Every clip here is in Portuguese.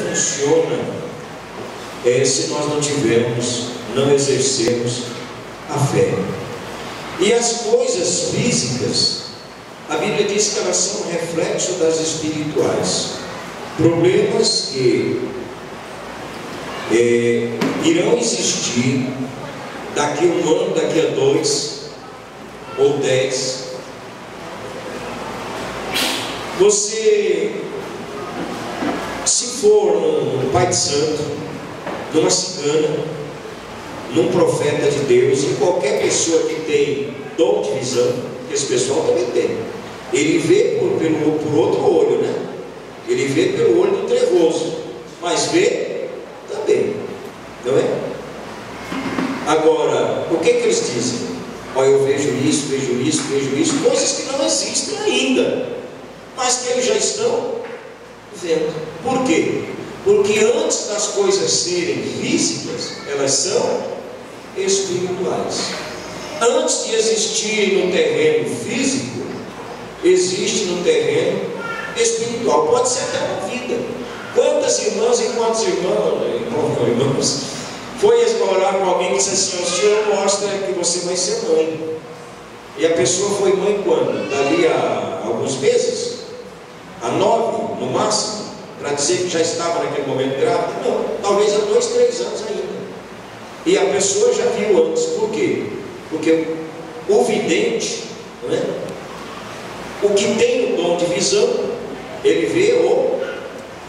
funciona se nós não exercermos a fé. E as coisas físicas, a Bíblia diz que elas são um reflexo das espirituais. Problemas que irão existir daqui a 1 ano, daqui a 2 ou 10. Você, se for num pai de santo, numa cigana, num profeta de Deus, e qualquer pessoa que tem dom de visão, que esse pessoal também tem, ele vê por outro olho, né? Ele vê pelo olho do trevoso, mas vê também, não é? Agora, o que eles dizem? Olha, eu vejo isso, coisas que não existem ainda, mas que eles já estão vendo. Por quê? Porque antes das coisas serem físicas, elas são espirituais. Antes de existir no terreno físico, existe no terreno espiritual. Pode ser até uma vida. Quantas irmãs e quantos irmãos foi explorar com alguém que disse assim: o Senhor mostra que você vai ser mãe. E a pessoa foi mãe quando? Dali a alguns meses? A 9 no máximo? Para dizer que já estava naquele momento grávida? Não, talvez há 2, 3 anos ainda. E a pessoa já viu antes. Por quê? Porque o vidente, não é? O que tem o dom de visão, ele vê o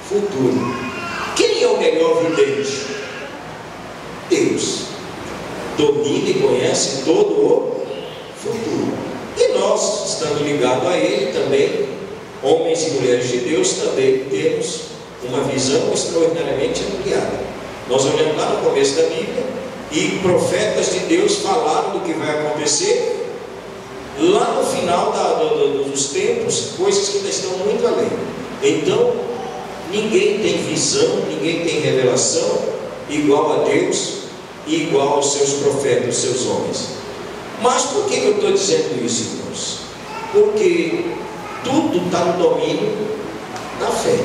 futuro. Quem é o melhor vidente? Deus. Domina e conhece todo o futuro. E nós, estando ligados a Ele também, homens e mulheres de Deus, também temos uma visão extraordinariamente ampliada. Nós olhamos lá no começo da Bíblia, e profetas de Deus falaram do que vai acontecer lá no final dos tempos, coisas que ainda estão muito além. Então, ninguém tem visão, ninguém tem revelação igual a Deus e igual aos seus profetas, os seus homens. Mas por que eu estou dizendo isso, irmãos? Porque tudo está no domínio da fé.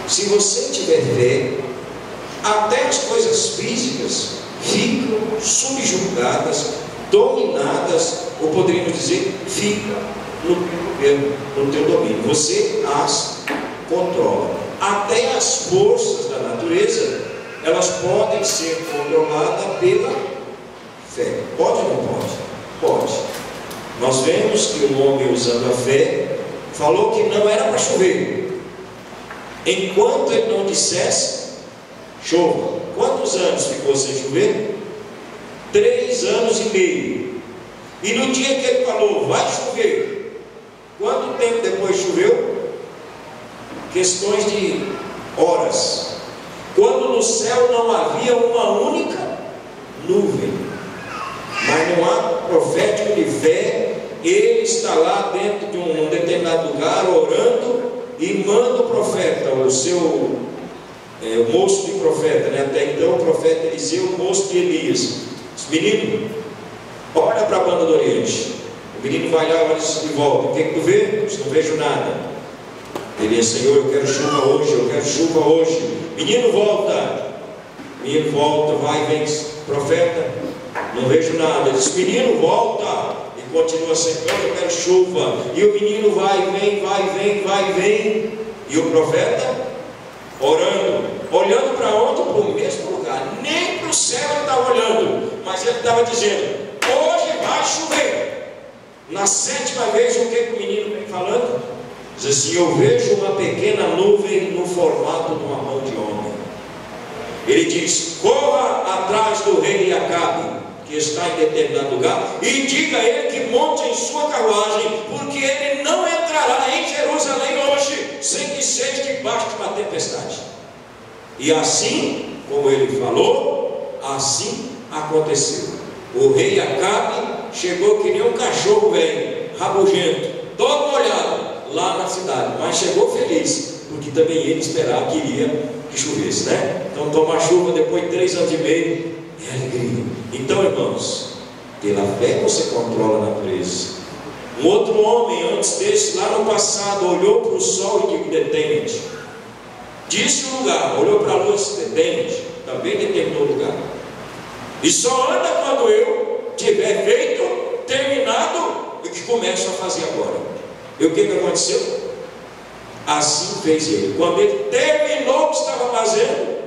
Se você tiver fé, até as coisas físicas ficam subjugadas, dominadas, ou poderíamos dizer, ficam no teu domínio. Você as controla. Até as forças da natureza, elas podem ser controladas pela fé. Pode ou não pode? Pode. Nós vemos que um homem usando a fé falou que não era para chover. Enquanto ele não dissesse, chova. Quantos anos ficou sem chover? 3 anos e meio. E no dia que ele falou, vai chover, quanto tempo depois choveu? Questões de horas. Quando no céu não havia uma única nuvem. Mas no ato profético de fé, ele está lá dentro de um determinado lugar, orando, e manda o profeta, o moço de profeta, né? Até então o profeta Eliseu, o moço de Elias, diz: menino, olha para a banda do Oriente. O menino vai lá, olha de volta. O que tu vê? Diz: não vejo nada. Ele: Senhor, eu quero chuva hoje, eu quero chuva hoje. Menino, volta. Menino, volta, vai, vem. Profeta: não vejo nada. Ele diz: menino, volta. E continua secando: eu quero chuva. E o menino vai, vem. E o profeta orando, olhando para onde? Para o mesmo lugar. Nem para o céu ele estava olhando, mas ele estava dizendo: hoje vai chover. Na 7ª vez, o que o menino vem falando? Diz assim: eu vejo uma pequena nuvem no formato de uma mão de homem. Ele diz: corra atrás do rei Acabe, que está em determinado lugar, e diga a ele que monte em sua carruagem, porque ele não entrará em Jerusalém hoje, sem que seja debaixo de uma tempestade. E assim como ele falou, assim aconteceu. O rei Acabe chegou que nem um cachorro velho, rabugento, todo molhado, lá na cidade, mas chegou feliz, porque também ele esperava que iria que chovesse, né? Então tomar chuva depois de 3 anos e meio é alegria. Então, irmãos, pela fé você controla a natureza. Um outro homem antes desse, lá no passado, olhou para o sol e disse: detente. disse o lugar, olhou para a luz, depende, também determinou o lugar. E só anda quando eu tiver feito, terminado, o que começo a fazer agora. E o que aconteceu? Assim fez ele. Quando ele terminou o que estava fazendo,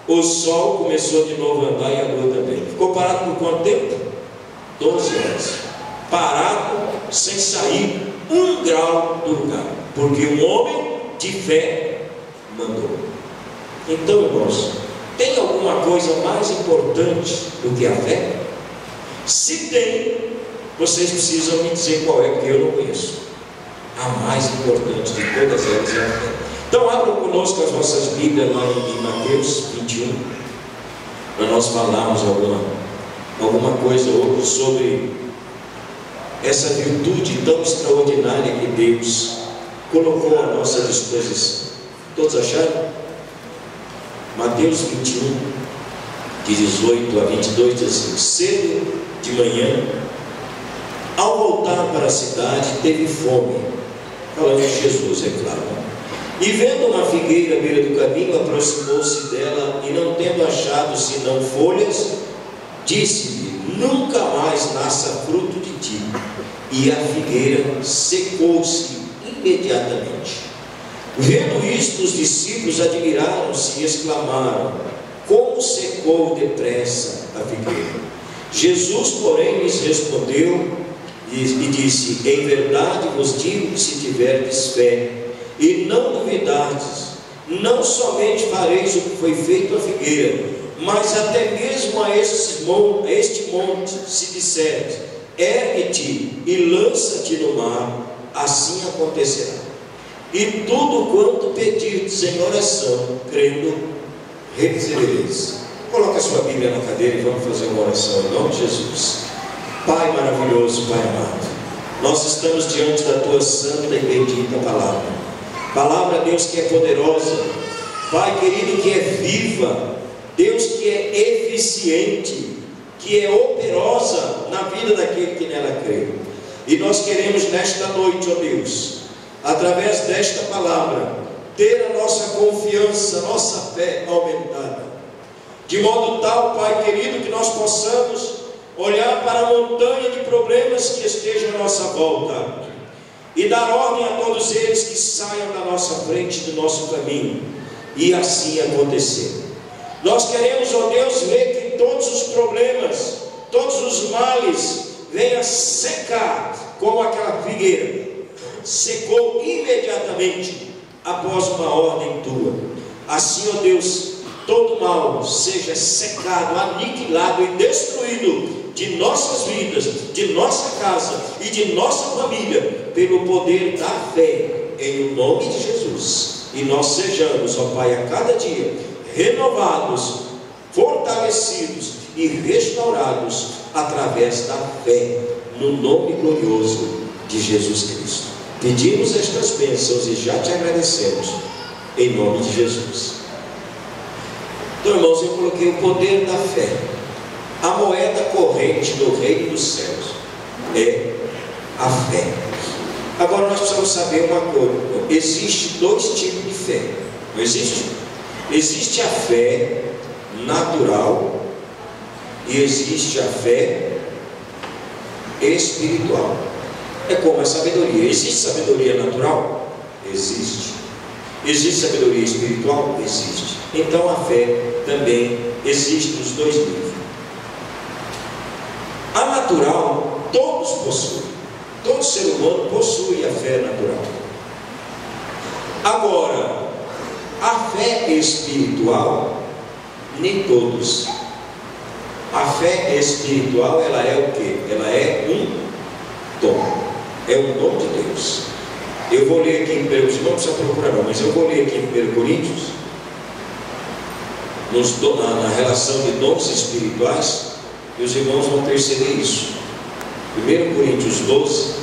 o sol começou de novo a andar e a lua também. Ficou parado por quanto tempo? 12 horas. Parado, sem sair 1 grau do lugar. Porque um homem de fé mandou. Então, irmãos, tem alguma coisa mais importante do que a fé? Se tem, vocês precisam me dizer qual é, porque eu não conheço. A mais importante de todas elas é a fé. Então abram conosco as vossas Bíblias lá em Mateus 21, para nós falarmos alguma coisa ou sobre essa virtude tão extraordinária que Deus colocou à nossa disposição. Todos acharam? Mateus 21, de 18 a 22 diz assim: cedo de manhã, ao voltar para a cidade, teve fome. Falando de Jesus, é claro. E vendo uma figueira à beira do caminho, aproximou-se dela, e não tendo achado senão folhas, disse-lhe: nunca mais nasça fruto de ti. E a figueira secou-se imediatamente. Vendo isto, os discípulos admiraram-se e exclamaram: como secou depressa a figueira? Jesus, porém, lhes respondeu e disse: em verdade vos digo que se tiverdes fé e não duvidardes, não somente fareis o que foi feito à figueira, mas até mesmo a este monte, se disserdes: ergue-te e lança-te no mar, assim acontecerá. E tudo quanto pedirdes em oração, crendo, recebereis. Coloque a sua Bíblia na cadeira e vamos fazer uma oração em nome de Jesus. Pai maravilhoso, Pai amado, nós estamos diante da Tua santa e bendita palavra. Palavra, Deus, que é poderosa, Pai querido, que é viva, Deus, que é eficiente, que é operosa na vida daquele que nela crê. E nós queremos nesta noite, ó Deus, através desta palavra, ter a nossa confiança, a nossa fé aumentada, de modo tal, Pai querido, que nós possamos olhar para a montanha de problemas que estejam à nossa volta e dar ordem a todos eles que saiam da nossa frente, do nosso caminho, e assim acontecer. Nós queremos, ó Deus, ver que todos os problemas, todos os males venham secar, como aquela figueira secou imediatamente após uma ordem Tua. Assim, ó Deus, todo mal seja secado, aniquilado e destruído de nossas vidas, de nossa casa e de nossa família, pelo poder da fé, em nome de Jesus. E nós sejamos, ó Pai, a cada dia renovados, fortalecidos e restaurados através da fé, no nome glorioso de Jesus Cristo. Pedimos estas bênçãos e já te agradecemos, em nome de Jesus. Então, irmãos, eu coloquei o poder da fé. A moeda corrente do reino dos céus é a fé. Agora nós precisamos saber uma coisa: existe 2 tipos de fé, não existe? Existe a fé natural e existe a fé espiritual. É como a sabedoria. Existe sabedoria natural? Existe. Existe sabedoria espiritual? Existe. Então a fé também existe nos 2 níveis. A natural, todos possuem. Todo ser humano possui a fé natural. Agora, a fé espiritual, nem todos. A fé espiritual, ela é o quê? Ela é um dom. É um dom de Deus. Eu vou ler aqui em 1 Coríntios, não precisa procurar não, mas eu vou ler aqui em 1 Coríntios, na relação de dons espirituais, e os irmãos vão perceber isso. 1 Coríntios 12,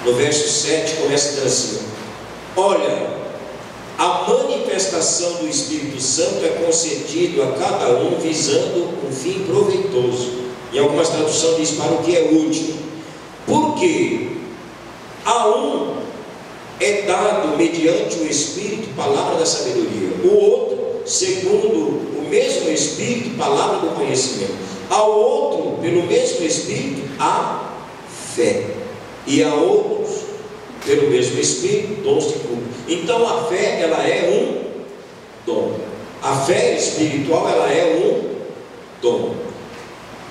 no verso 7, começa a dizer assim: olha, a manifestação do Espírito Santo é concedido a cada um visando um fim proveitoso. Em algumas traduções diz para o que é útil. Porque a um é dado mediante o Espírito, palavra da sabedoria. O outro, segundo o mesmo Espírito, palavra do conhecimento. Ao outro, pelo mesmo Espírito, a fé. E a outros, pelo mesmo Espírito, dons de cura. Então a fé, ela é um dom. A fé espiritual, ela é um dom.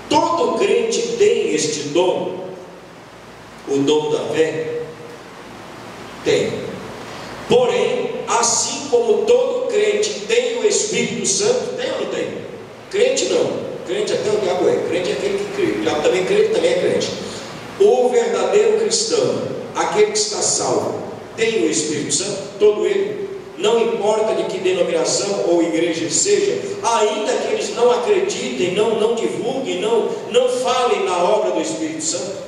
Todo crente tem este dom. O dom da fé tem. Porém, assim como todo crente tem o Espírito Santo, tem ou não tem? Crente não. Crente até o diabo é. Crente é aquele que crê. O diabo também crê, também é crente. O verdadeiro cristão, aquele que está salvo, tem o Espírito Santo, todo ele. Não importa de que denominação ou igreja ele seja, ainda que eles não acreditem, não divulguem, não falem na obra do Espírito Santo.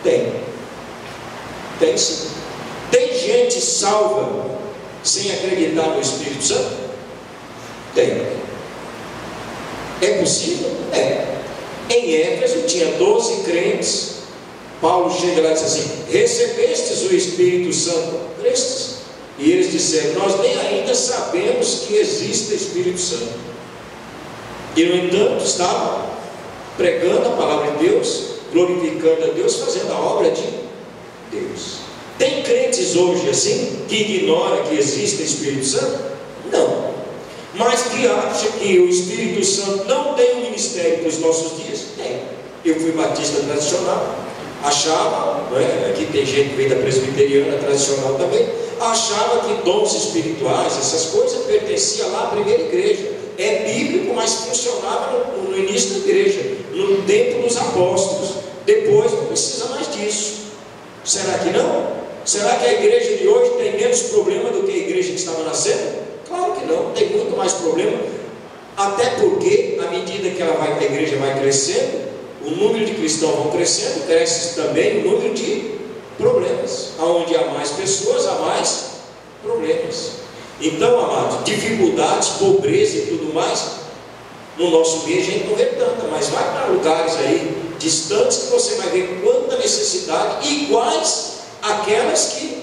Tem sim. Tem gente salva sem acreditar no Espírito Santo? Tem. É possível? É. Em Éfeso tinha 12 crentes. Paulo chega lá e diz assim: recebestes o Espírito Santo? Crestes? E eles disseram: nós nem ainda sabemos que existe Espírito Santo. E no entanto estavam pregando a palavra de Deus, glorificando a Deus, fazendo a obra de Deus. Tem crentes hoje assim, que ignoram que existe Espírito Santo? Não. Mas que acha que o Espírito Santo não tem um ministério para os nossos dias? Tem. Eu fui batista tradicional, achava, não é? Aqui tem gente que veio da presbiteriana tradicional também, achava que dons espirituais, essas coisas, pertenciam lá à primeira igreja. É bíblico, mas funcionava no início da igreja, no tempo dos apóstolos. Depois não precisa mais disso. Será que não? Será que a igreja de hoje tem menos problema do que a igreja que estava nascendo? Claro que não, tem muito mais problema. Até porque, à medida que a igreja vai crescendo, o número de cristãos vão crescendo, cresce também o número de problemas. Aonde há mais pessoas, há mais problemas. Então, amados, dificuldades, pobreza e tudo mais, no nosso meio a gente não vê tanta, mas vai para lugares aí distantes que você vai ver quanta necessidade, iguais àquelas que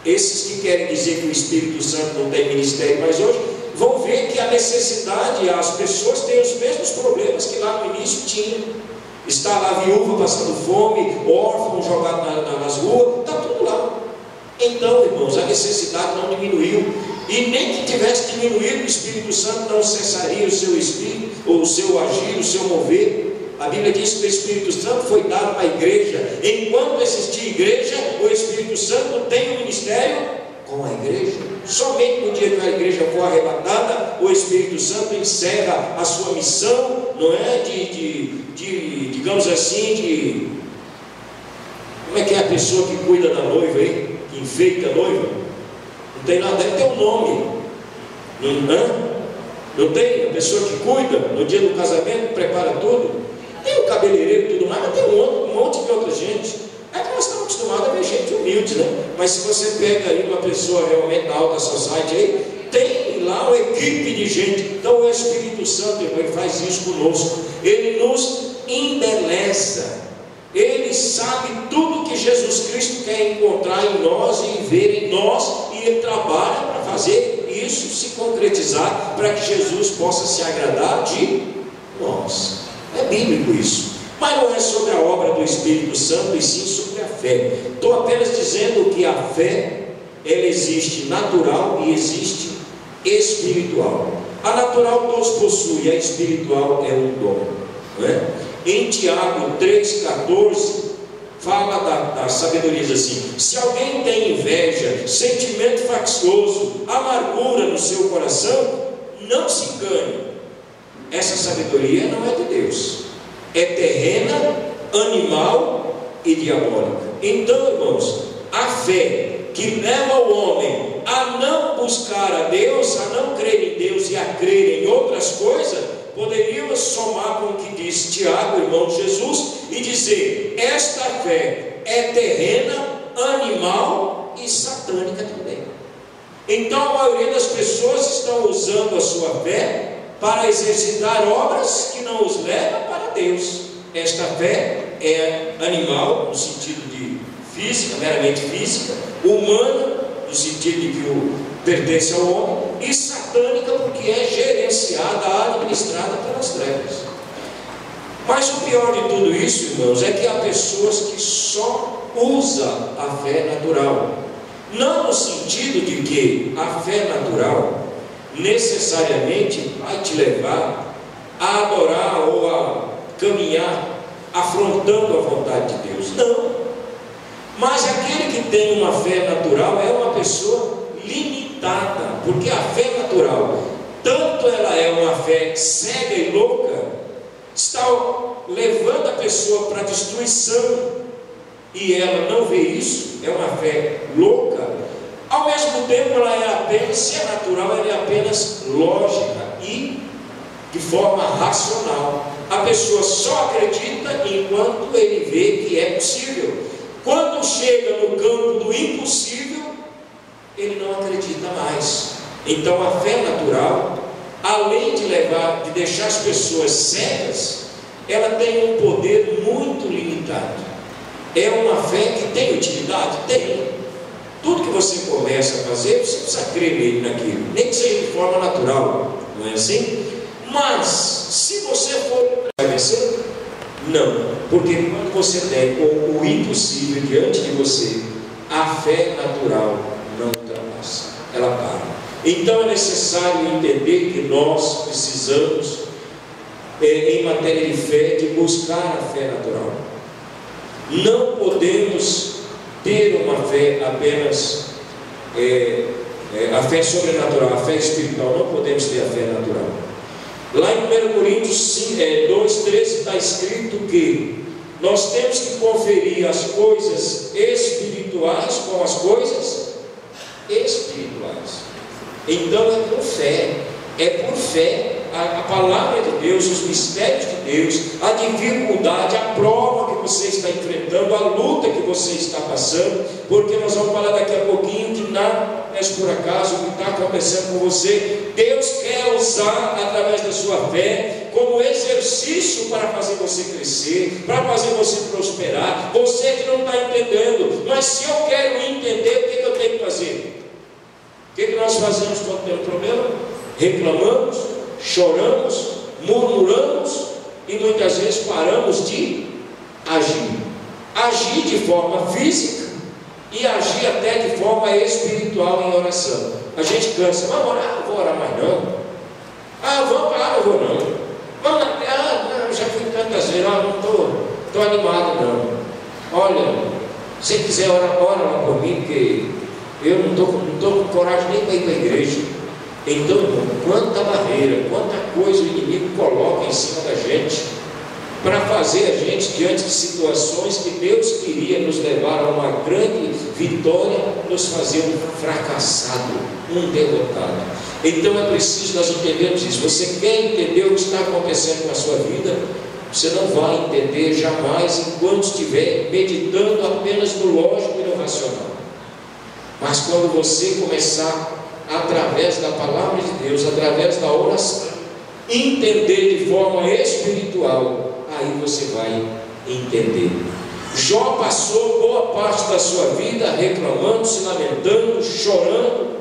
esses que querem dizer que o Espírito Santo não tem ministério mais hoje, vão ver que a necessidade, as pessoas têm os mesmos problemas que lá no início tinham. Está lá viúva passando fome, órfão jogado nas ruas, está tudo lá. Então, irmãos, a necessidade não diminuiu. E nem que tivesse diminuído, o Espírito Santo não cessaria o seu espírito, ou o seu agir, o seu mover. A Bíblia diz que o Espírito Santo foi dado para a igreja. Enquanto existir igreja, o Espírito Santo tem um ministério com a igreja. Somente no dia que a igreja for arrebatada, o Espírito Santo encerra a sua missão, não é? Digamos assim, como é que é a pessoa que cuida da noiva aí? Que enfeita a noiva? Não tem nada, deve ter um nome. Não tem? A pessoa que cuida no dia do casamento, prepara tudo. Tem o cabeleireiro e tudo mais, mas tem um monte de outra gente. É que nós estamos acostumados a ver gente humilde, né? Mas se você pega aí uma pessoa realmente da alta society aí, tem lá uma equipe de gente. Então o Espírito Santo, irmão, ele faz isso conosco. Ele nos embeleza. Ele sabe tudo que Jesus Cristo quer encontrar em nós e ver em nós, e Ele trabalha para fazer isso se concretizar, para que Jesus possa se agradar de nós. É bíblico isso. Mas não é sobre a obra do Espírito Santo, e sim sobre a fé. Estou apenas dizendo que a fé, ela existe natural e existe espiritual. A natural todos possuem, a espiritual é um dom, não é? Em Tiago 3,14 fala da sabedoria, diz assim: se alguém tem inveja, sentimento faccioso, amargura no seu coração, não se engane, essa sabedoria não é de Deus, é terrena, animal e diabólica. Então, irmãos, a fé que leva o homem a não buscar a Deus, a não crer em Deus e a crer em outras coisas, poderíamos somar com o que diz Tiago, irmão de Jesus, e dizer: esta fé é terrena, animal e satânica também. Então a maioria das pessoas estão usando a sua fé para exercitar obras que não os levam para Deus. Esta fé é animal, no sentido de física, meramente física, humana, no sentido de que pertence ao homem, e satânica, porque é gerenciada, administrada pelas trevas. Mas o pior de tudo isso, irmãos, é que há pessoas que só usam a fé natural. Não no sentido de que a fé natural necessariamente vai te levar a adorar ou a caminhar afrontando a vontade de Deus. Não. Mas aquele que tem uma fé natural é uma pessoa limitada, porque a fé natural, tanto ela é uma fé cega e louca, está levando a pessoa para a destruição, e ela não vê isso, é uma fé louca. Ao mesmo tempo, ela é apenas, se é natural, ela é apenas lógica e de forma racional. A pessoa só acredita enquanto ele vê que é possível. Quando chega no campo do impossível, ele não acredita mais. Então a fé natural, além de deixar as pessoas cegas, ela tem um poder muito limitado. É uma fé que tem utilidade? Tem. Tudo que você começa a fazer, você precisa crer naquilo, nem que seja de forma natural, não é assim? Mas, se você for, vai vencer? Não, porque quando você tem o impossível diante de você, a fé natural não ultrapassa, ela para. Então é necessário entender que nós precisamos, em matéria de fé, de buscar a fé natural. Não podemos ter uma fé apenas, a fé sobrenatural, a fé espiritual. Não podemos ter a fé natural. Lá em 1 Coríntios 2,13 está escrito que nós temos que conferir as coisas espirituais com as coisas espirituais. Então é por fé, a palavra de Deus, os mistérios de Deus, a dificuldade, a prova que você está enfrentando, a luta que você está passando, porque nós vamos falar daqui a pouquinho que nada é por acaso, o que está acontecendo com você, Deus quer usar através da sua fé como exercício para fazer você crescer, para fazer você prosperar. Você que não está entendendo, mas se eu quero entender, o que eu tenho que fazer? O que nós fazemos quando temos problema? Reclamamos, choramos, murmuramos e muitas vezes paramos de agir de forma física e agir até de forma espiritual em oração. A gente cansa, vamos orar, não vou orar mais não. Vamos orar, não vou não. Vamos não, já fui tantas vezes, não estou animado não. Olha, se quiser orar, ora lá por mim, porque eu não estou com coragem nem para ir para a igreja. Então, quanta barreira, quanta coisa o inimigo coloca em cima da gente, para fazer a gente, diante de situações que Deus queria nos levar a uma grande vitória, nos fazer um fracassado, um derrotado. Então é preciso nós entendermos isso. Você quer entender o que está acontecendo com a sua vida? Você não vai entender jamais enquanto estiver meditando apenas no lógico e no racional. Mas quando você começar, através da palavra de Deus, através da oração, entender de forma espiritual, aí você vai entender. Jó passou boa parte da sua vida reclamando, se lamentando, chorando,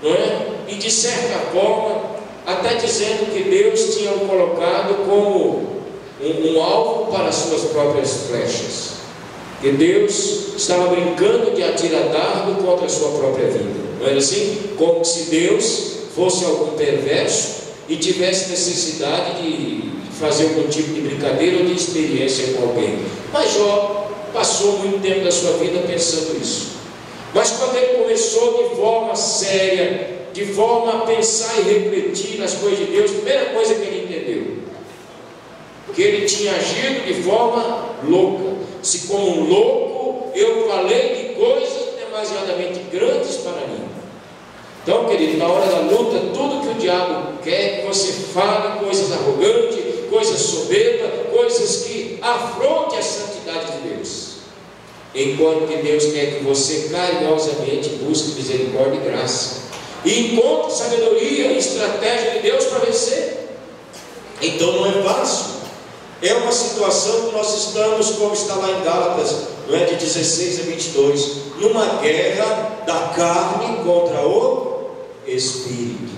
não é? E de certa forma até dizendo que Deus tinha o colocado como um alvo para as suas próprias flechas, que Deus estava brincando de atirar dardo contra a sua própria vida. Não era assim? Como se Deus fosse algum perverso e tivesse necessidade de fazer algum tipo de brincadeira ou de experiência com alguém. Mas Jó passou muito tempo da sua vida pensando isso. Mas quando ele começou de forma séria, de forma a pensar e refletir nas coisas de Deus, a primeira coisa que ele entendeu, que ele tinha agido de forma louca. Se como um louco eu falei de coisas demasiadamente grandes para mim. Então, querido, na hora da luta, tudo que o diabo quer que você fale, coisas arrogantes, coisas soberbas, coisas que afrontem a santidade de Deus. Enquanto que Deus quer que você carinhosamente busque misericórdia e graça, e encontre sabedoria e estratégia de Deus para vencer. Então não é fácil. É uma situação que nós estamos, como está lá em Gálatas não é, de 16 a 22, numa guerra da carne contra o Espírito.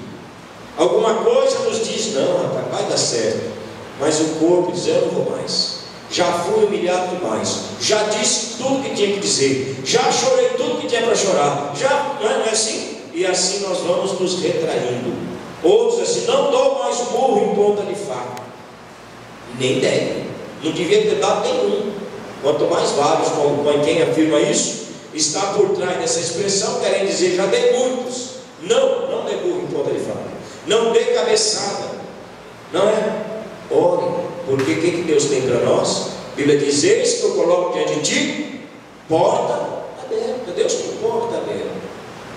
Alguma coisa nos diz, não, rapaz, vai dar certo, mas o corpo diz, eu não vou mais, já fui humilhado demais, já disse tudo que tinha que dizer, já chorei tudo que tinha para chorar, já, não é assim? E assim nós vamos nos retraindo. Outros assim, não dou mais murro em ponta de faca, nem deve, não devia ter dado nenhum. Quanto mais vários, como quem afirma isso, está por trás dessa expressão, querem dizer, já dei muitos. Não dê murro em ponta de faca, não dê cabeçada, não é? Ore, porque o que Deus tem para nós? A Bíblia diz, eis que eu coloco diante de ti porta aberta. Deus tem porta aberta.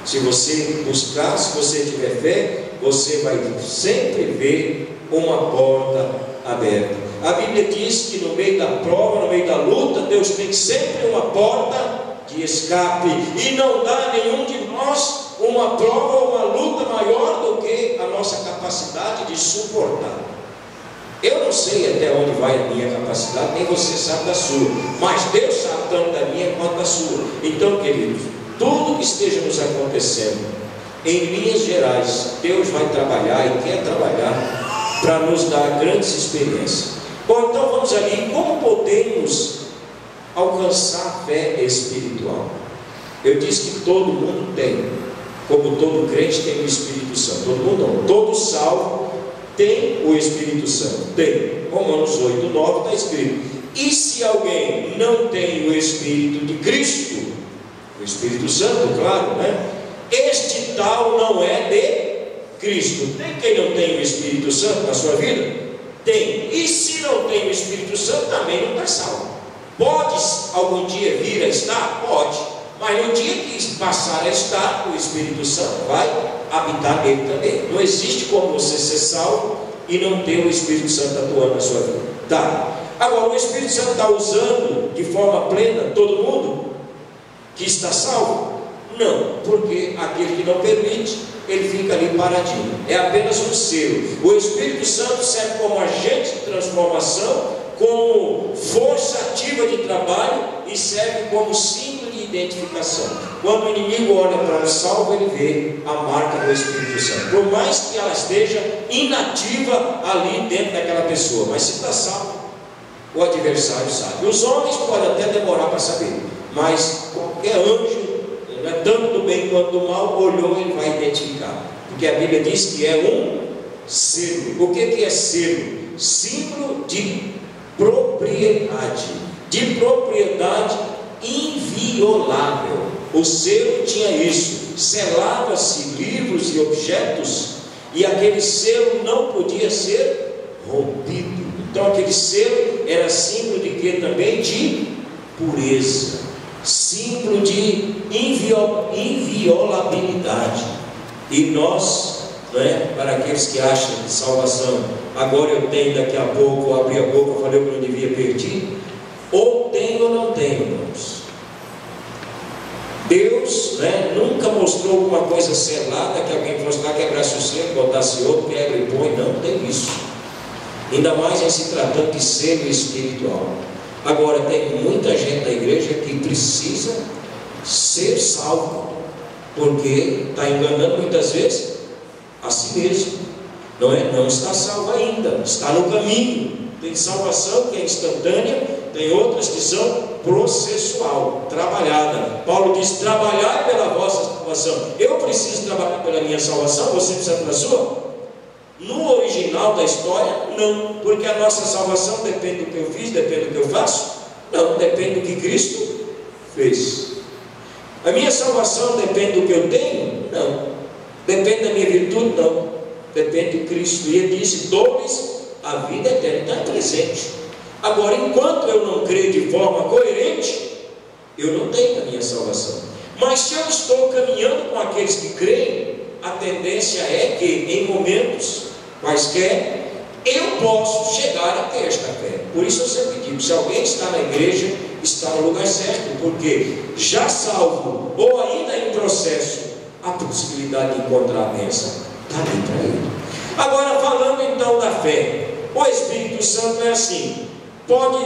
Se você buscar, se você tiver fé, você vai sempre ver uma porta aberta. A Bíblia diz que no meio da prova, no meio da luta, Deus tem sempre uma porta de escape, e não dá a nenhum de nós uma prova ou uma luta maior do que a nossa capacidade de suportar. Eu não sei até onde vai a minha capacidade, nem você sabe da sua, mas Deus sabe tanto da minha quanto da sua. Então, queridos, tudo que esteja nos acontecendo, em linhas gerais, Deus vai trabalhar e quer trabalhar para nos dar grandes experiências. Bom, então vamos ali, como podemos alcançar a fé espiritual? Eu disse que todo mundo tem, como todo crente tem o Espírito Santo. Todo mundo não, todo salvo tem o Espírito Santo. Tem. Romanos 8, 9 está escrito. E se alguém não tem o Espírito de Cristo, o Espírito Santo, claro, né? Este tal não é de Cristo. Tem quem não tem o Espírito Santo na sua vida? Tem. E se não tem o Espírito Santo, também não está salvo. Pode algum dia vir a estar? Pode. Mas no dia que passar a estar, o Espírito Santo vai habitar nele também. Não existe como você ser salvo e não ter o Espírito Santo atuando na sua vida. Tá. Agora, o Espírito Santo está usando de forma plena todo mundo que está salvo? Não, porque aquele que não permite, ele fica ali paradinho. É apenas um selo. O Espírito Santo serve como agente de transformação, como força ativa de trabalho e serve como símbolo de identificação. Quando o inimigo olha para o salvo, ele vê a marca do Espírito Santo, por mais que ela esteja inativa ali dentro daquela pessoa. Mas se está salvo, o adversário sabe. Os homens podem até demorar para saber, mas qualquer anjo, tanto do bem quanto do mal, olhou, ele vai identificar, porque a Bíblia diz que é um selo. O que é selo? Símbolo de propriedade inviolável. O selo tinha isso, selava-se livros e objetos, e aquele selo não podia ser rompido. Então aquele selo era símbolo de quê também? De pureza, símbolo de inviolabilidade. E nós, né, para aqueles que acham que salvação, agora eu tenho, daqui a pouco eu abri a boca, falei o que eu não devia perder, ou tenho ou não tenho, irmãos. Deus, né, nunca mostrou alguma coisa selada que alguém fosse lá, quebrasse o selo, botasse outro, quebra e põe. Não tem isso, ainda mais em se tratando de selo espiritual. Agora, tem muita gente da igreja que precisa ser salvo, porque está enganando muitas vezes a si mesmo, não é? Não está salvo ainda, está no caminho. Tem salvação que é instantânea, tem outras que são processual, trabalhada. Paulo diz: trabalhar pela vossa salvação. Eu preciso trabalhar pela minha salvação, você precisa pela sua? No original da história, não, porque a nossa salvação depende do que eu fiz, depende do que eu faço? Não, depende do que Cristo fez. A minha salvação depende do que eu tenho? Não. Depende da minha virtude? Não. Depende de Cristo. E ele disse: dou-lhes a vida eterna. Então é presente. Agora, enquanto eu não creio de forma coerente, eu não tenho a minha salvação. Mas se eu estou caminhando com aqueles que creem, a tendência é que em momentos quaisquer eu posso chegar a ter esta fé. Por isso eu sempre digo: se alguém está na igreja, está no lugar certo, porque já salvo ou ainda em processo, a possibilidade de encontrar a bênção está ali para ele. Agora, falando então da fé, o Espírito Santo é assim: pode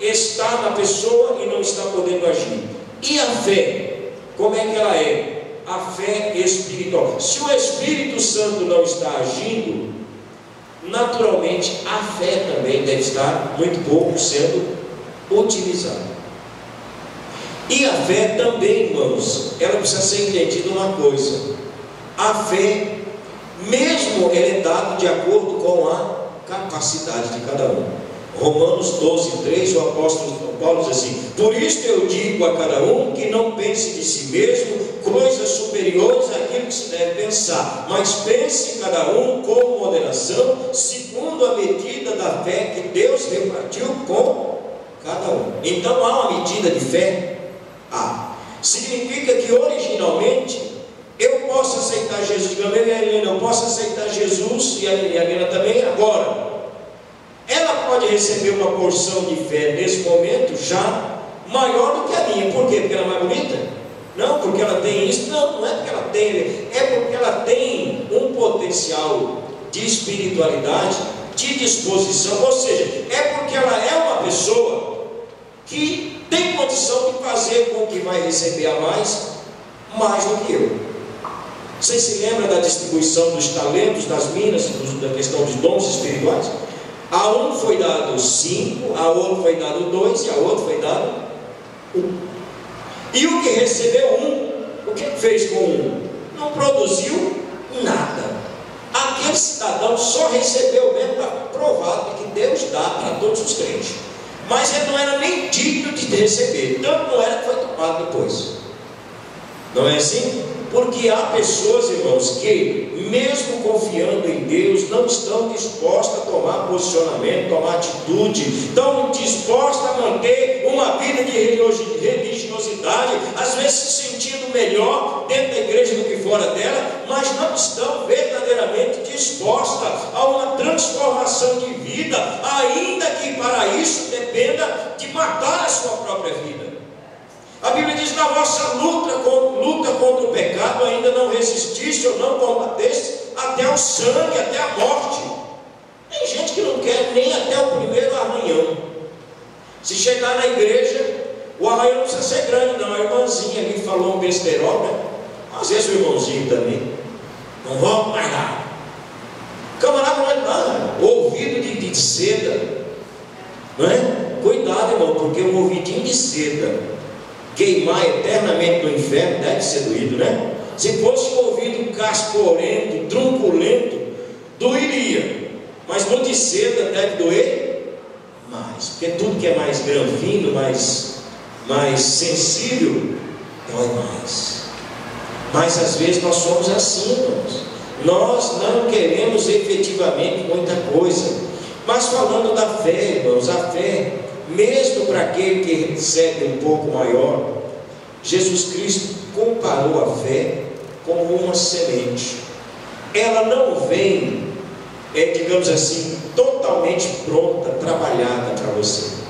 está na pessoa e não está podendo agir. E a fé, como é que ela é? A fé espiritual. Se o Espírito Santo não está agindo, naturalmente a fé também deve estar muito pouco sendo utilizada. E a fé também, irmãos, ela precisa ser entendida uma coisa: a fé, mesmo ela é dada de acordo com a capacidade de cada um. Romanos 12:3, o apóstolo Paulo diz assim: por isto eu digo a cada um que não pense de si mesmo coisas superiores àquilo que se deve pensar, mas pense cada um com moderação, segundo a medida da fé que Deus repartiu com cada um. Então há uma medida de fé? Significa que originalmente eu posso aceitar Jesus. Diga amém, Helena, eu posso aceitar Jesus, e a Helena também. Agora, ela pode receber uma porção de fé nesse momento já maior do que a minha. Por quê? Porque ela é mais bonita? Não, porque ela tem isso. Não, não é porque ela tem, é porque ela tem um potencial de espiritualidade, de disposição. Ou seja, é porque ela é uma pessoa que tem condição de fazer com que vai receber a mais do que eu. Vocês se lembram da distribuição dos talentos, das minas, da questão dos dons espirituais? A um foi dado 5, a outro foi dado 2 e a outro foi dado 1. E o que recebeu 1, o que fez com 1? Não produziu nada. Aquele cidadão só recebeu mesmo para provar que Deus dá para todos os crentes. Mas ele não era nem digno de receber, tanto não era que foi tomado depois. Não é assim? Porque há pessoas, irmãos, que mesmo confiando em Deus, não estão dispostas a tomar posicionamento, tomar atitude, estão dispostas a manter uma vida de religiosidade, às vezes se sentindo melhor dentro da igreja do que fora dela, mas não estão verdadeiramente dispostas a uma transformação de vida, ainda que para isso dependa de matar a sua própria vida. A Bíblia diz: na vossa luta contra o pecado ainda não resististe ou não combateste até o sangue, até a morte. Tem gente que não quer nem até o primeiro arranhão. Se chegar na igreja, o arranhão não precisa ser grande não. A irmãzinha ali falou um besterol, né? Às vezes o irmãozinho também. Não vamos mais lá. Camarada não é nada. Ouvido de seda, não é? Cuidado, irmão, porque um ouvidinho de seda queimar eternamente no inferno deve ser doído, né? Se fosse um ouvido cascorento, truculento, doeria. Mas no de seda deve doer mais, porque tudo que é mais granfino, mais sensível, dói mais. Mas às vezes nós somos assim, irmãos. Nós não queremos efetivamente muita coisa. Mas falando da fé, irmãos, a fé, mesmo para aquele que recebe um pouco maior, Jesus Cristo comparou a fé como uma semente. Ela não vem, digamos assim, totalmente pronta, trabalhada para você.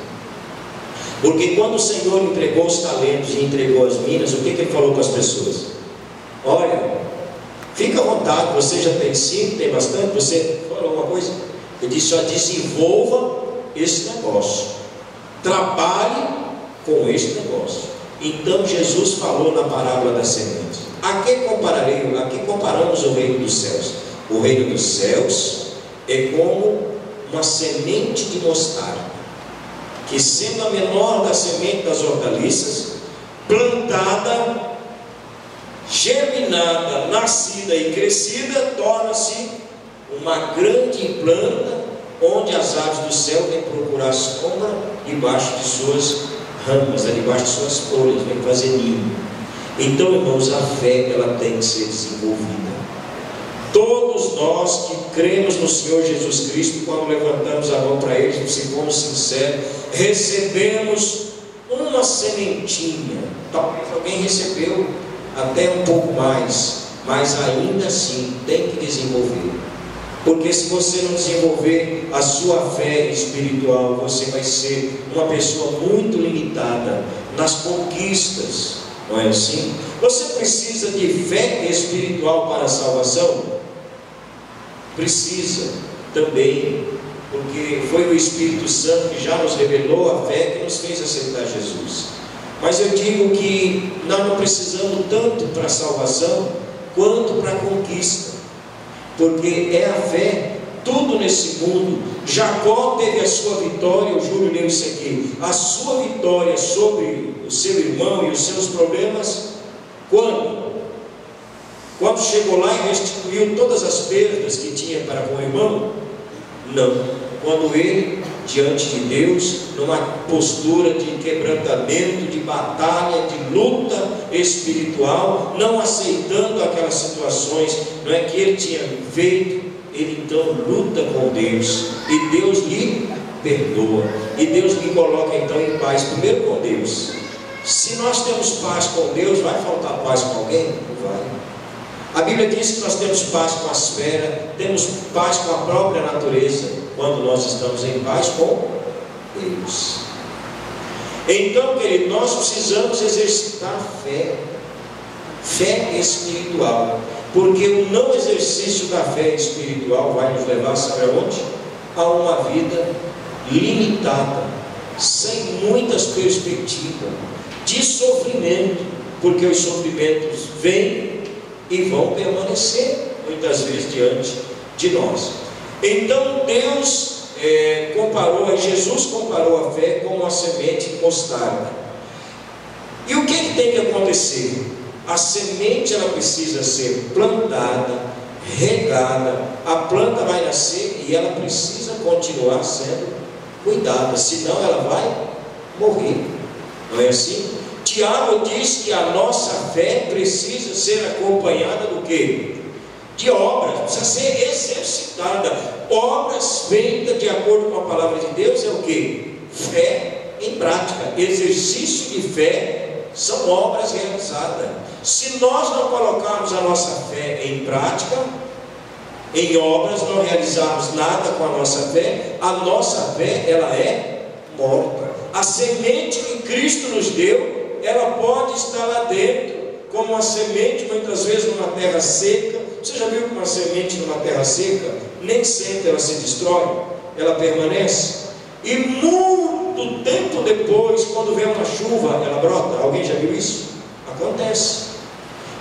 Porque quando o Senhor entregou os talentos e entregou as minas, o que ele falou com as pessoas? Olha, fica à vontade, você já tem 5, tem bastante, você falou uma coisa? Ele disse: só desenvolva esse negócio. Trabalhe com este negócio. Então Jesus falou na parábola das sementes. A que comparamos o reino dos céus? O reino dos céus é como uma semente de mostarda, que sendo a menor da semente das hortaliças, plantada, germinada, nascida e crescida, torna-se uma grande planta, onde as aves do céu vêm procurar sombra debaixo de suas ramas, debaixo de suas folhas, vêm fazer ninho. Então, irmãos, a fé, ela tem que ser desenvolvida. Todos nós que cremos no Senhor Jesus Cristo, quando levantamos a mão para Ele, se formos sinceros, recebemos uma sementinha. Talvez alguém recebeu até um pouco mais, mas ainda assim tem que desenvolver. Porque se você não desenvolver a sua fé espiritual, você vai ser uma pessoa muito limitada nas conquistas, não é assim? Você precisa de fé espiritual para a salvação? Precisa também, porque foi o Espírito Santo que já nos revelou a fé que nos fez aceitar Jesus. Mas eu digo que nós não precisamos tanto para a salvação quanto para a conquista, porque é a fé. Tudo nesse mundo, Jacó teve a sua vitória, o Júlio leu isso aqui, a sua vitória sobre o seu irmão e os seus problemas, quando chegou lá e restituiu todas as perdas que tinha para com o irmão? Não, quando ele, diante de Deus, numa postura de quebrantamento, de batalha, de luta espiritual, não aceitando aquelas situações, não é que ele tinha feito, ele então luta com Deus, e Deus lhe perdoa, e Deus lhe coloca então em paz, primeiro com Deus. Se nós temos paz com Deus, vai faltar paz com alguém? Não vai. A Bíblia diz que nós temos paz com a esfera, temos paz com a própria natureza, quando nós estamos em paz com Deus. Então, querido, nós precisamos exercitar fé espiritual, porque o não exercício da fé espiritual vai nos levar, sabe aonde? A uma vida limitada, sem muitas perspectivas, de sofrimento, porque os sofrimentos vêm e vão permanecer muitas vezes diante de nós. Então Jesus comparou a fé com uma semente de mostarda. E o que tem que acontecer? A semente ela precisa ser plantada, regada, a planta vai nascer e ela precisa continuar sendo cuidada, senão ela vai morrer. Não é assim? Tiago diz que a nossa fé precisa ser acompanhada do quê? De obras, precisa ser exercitada. Obras feitas de acordo com a palavra de Deus é o quê? Fé em prática. Exercício de fé são obras realizadas. Se nós não colocarmos a nossa fé em prática, em obras, não realizarmos nada com a nossa fé, a nossa fé ela é morta. A semente que Cristo nos deu, ela pode estar lá dentro, como uma semente, muitas vezes numa terra seca. Você já viu que uma semente numa terra seca, nem sempre ela se destrói, ela permanece, e muito tempo depois, quando vem uma chuva, ela brota. Alguém já viu isso? Acontece.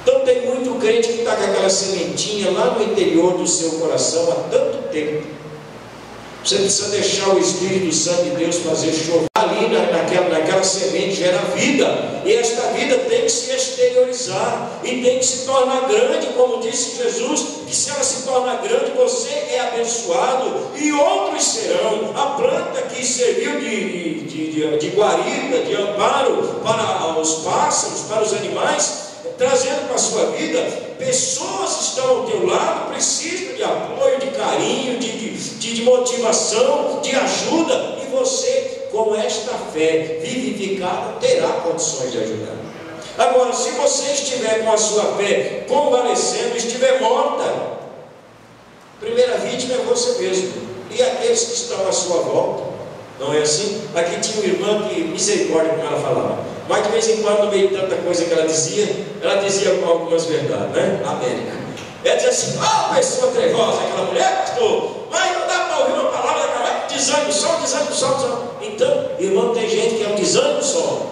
Então tem muito crente que está com aquela sementinha lá no interior do seu coração há tanto tempo. Você precisa deixar o Espírito Santo de Deus fazer chover ali naquela semente, gera vida, e esta vida tem que se exteriorizar e tem que se tornar grande, como disse Jesus, que se ela se torna grande, você é abençoado e outros serão. A planta que serviu de guarida, de amparo para os pássaros, para os animais, trazendo para a sua vida, pessoas estão ao teu lado, precisam de apoio, de carinho, de motivação, de ajuda, e você, com esta fé vivificada, terá condições de ajudar. Agora, se você estiver com a sua fé convalescendo, estiver morta, a primeira vítima é você mesmo, e aqueles que estão à sua volta. Não é assim? Aqui tinha uma irmã que, misericórdia como ela falava, mas de vez em quando, no meio de tanta coisa que ela dizia algumas verdades, né? América. Ela dizia assim: pessoa trevosa, aquela mulher, pastor, mas não dá para ouvir uma palavra daquela, desânimo, só. Então, irmão, tem gente que é um desânimo só.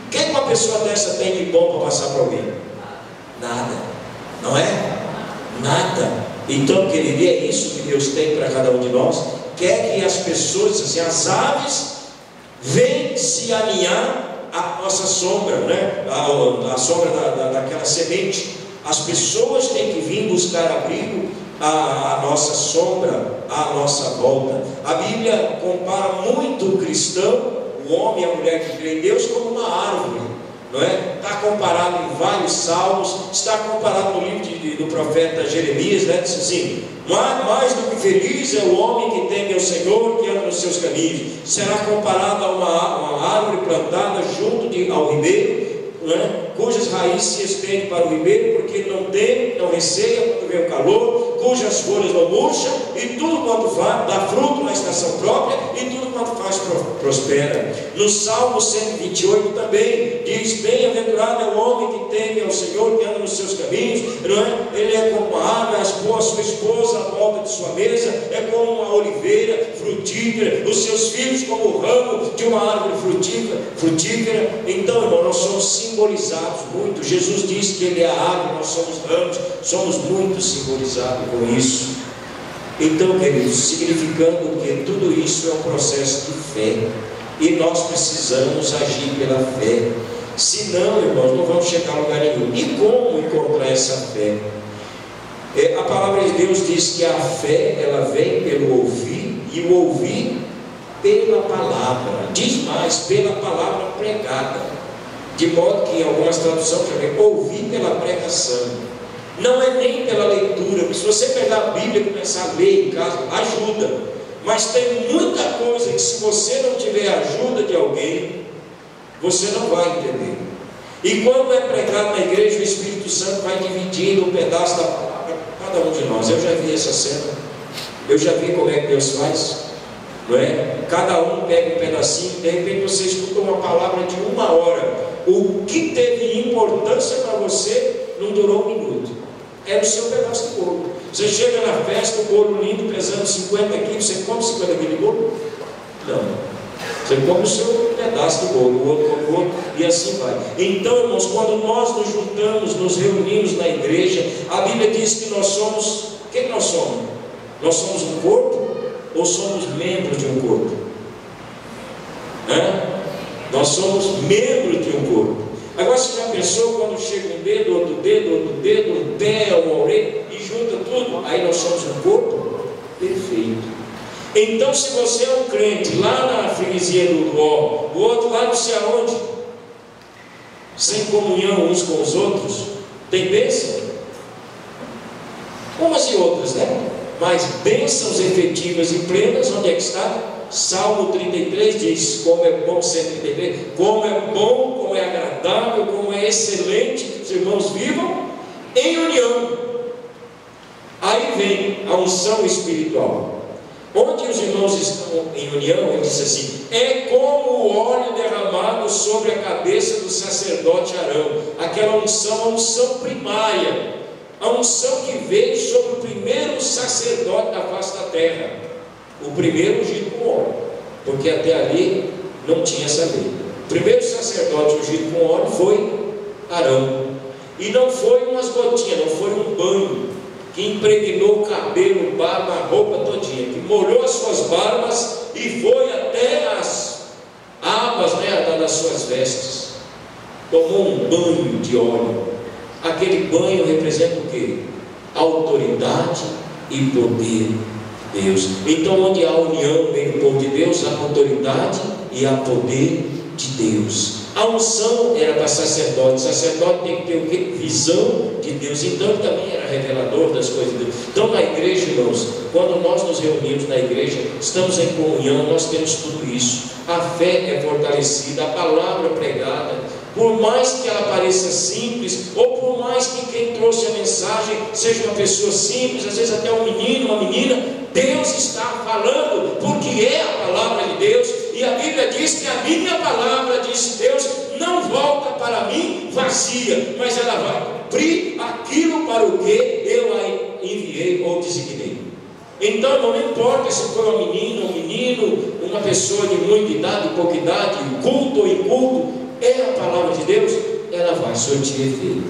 O que uma pessoa dessa tem de bom para passar para alguém? Nada, não é? Nada. Então, querido, é isso que Deus tem para cada um de nós. Quer que as pessoas, assim, as aves, venham se alinhar à nossa sombra, né? A sombra daquela semente. As pessoas têm que vir buscar abrigo à nossa sombra, à nossa volta. A Bíblia compara muito o cristão, o homem e a mulher que crê em Deus, como uma árvore, não é? Está comparado em vários salmos, está comparado no livro do profeta Jeremias, né? Diz assim: mais do que feliz é o homem que teme ao Senhor, que anda nos seus caminhos. Será comparado a uma árvore plantada junto ao ribeiro, né? Cujas raízes se estendem para o ribeiro, porque não tem, não receia quando vem o calor, cujas folhas não murcham, e tudo quanto faz dá fruto na estação própria, e tudo quanto faz prospera. No Salmo 128 também diz: bem-aventurado é o homem que teme ao Senhor, que anda nos seus caminhos, não é? Ele é como uma árvore pôr a sua esposa à volta de sua mesa, é como uma oliveira frutífera, os seus filhos como o ramo de uma árvore frutífera. Então, irmão, nós somos simbolizados muito. Jesus disse que Ele é a árvore, nós somos ramos, somos muito simbolizados com isso. Então, queridos, significando que tudo isso é um processo de fé, e nós precisamos agir pela fé. Senão, irmãos, não vamos chegar a lugar nenhum. E como encontrar essa fé? A palavra de Deus diz que a fé, ela vem pelo ouvir, e o ouvir pela palavra. Diz mais, pela palavra pregada. De modo que em algumas traduções já vem ouvir pela pregação. Não é nem pela leitura, porque se você pegar a Bíblia e começar a ler em casa, ajuda. Mas tem muita coisa que, se você não tiver a ajuda de alguém, você não vai entender. E quando é pregado na igreja, o Espírito Santo vai dividindo um pedaço da palavra para cada um de nós. Eu já vi essa cena, eu já vi como é que Deus faz, não é? Cada um pega um pedacinho, de repente você escuta uma palavra de 1 hora. O que teve importância para você não durou 1 minuto, era o seu pedaço de bolo. Você chega na festa, o bolo lindo, pesando 50 quilos, você come 50 quilos de bolo? Não. Você come o seu pedaço de bolo, o outro come o outro, e assim vai. Então, irmãos, quando nós nos juntamos, nos reunimos na igreja, a Bíblia diz que nós somos, o que nós somos? Nós somos um corpo ou somos membros de um corpo? Nós somos membros de um corpo. Agora, você já pensou quando chega um dedo, outro dedo, um pé, uma orelha, e junta tudo? Aí nós somos um corpo perfeito. Então, se você é um crente lá na freguesia do Uruó, o outro lá não sei aonde, sem comunhão uns com os outros, tem bênção? Umas e outras, né? Mas bênçãos efetivas e plenas, onde é que está? Salmo 33 diz, como é bom, 133, como é bom, como é agradável, como é excelente que os irmãos vivam em união. Aí vem a unção espiritual. Onde os irmãos estão em união, ele diz assim, é como o óleo derramado sobre a cabeça do sacerdote Arão. Aquela unção, a unção primária, a unção que veio sobre o primeiro sacerdote da face da terra. O primeiro ungido com óleo, porque até ali não tinha essa lei. O primeiro sacerdote ungido com óleo foi Arão. E não foi umas gotinhas, não foi um banho que impregnou o cabelo, barba, a roupa todinha, que molhou as suas barbas e foi até as abas, né, das suas vestes. Tomou um banho de óleo. Aquele banho representa o quê? Autoridade e poder de Deus. Então, onde há união entre o povo de Deus, há autoridade e há poder de Deus. A unção era para sacerdote. O sacerdote tem que ter o quê? Visão de Deus. Então ele também era revelador das coisas de Deus. Então, na igreja, irmãos, quando nós nos reunimos na igreja, estamos em comunhão, nós temos tudo isso. A fé é fortalecida, a palavra pregada, por mais que ela pareça simples, ou por mais que quem trouxe a mensagem seja uma pessoa simples, às vezes até um menino, uma menina, Deus está falando, porque é a palavra de Deus. E a Bíblia diz que a minha palavra, disse Deus, não volta para mim vazia, mas ela vai cumprir aquilo para o que eu a enviei ou designei. Então não importa se for uma menina, um menino, uma pessoa de muita idade, pouca idade, culto ou inculto, é a palavra de Deus, ela vai surtir efeito.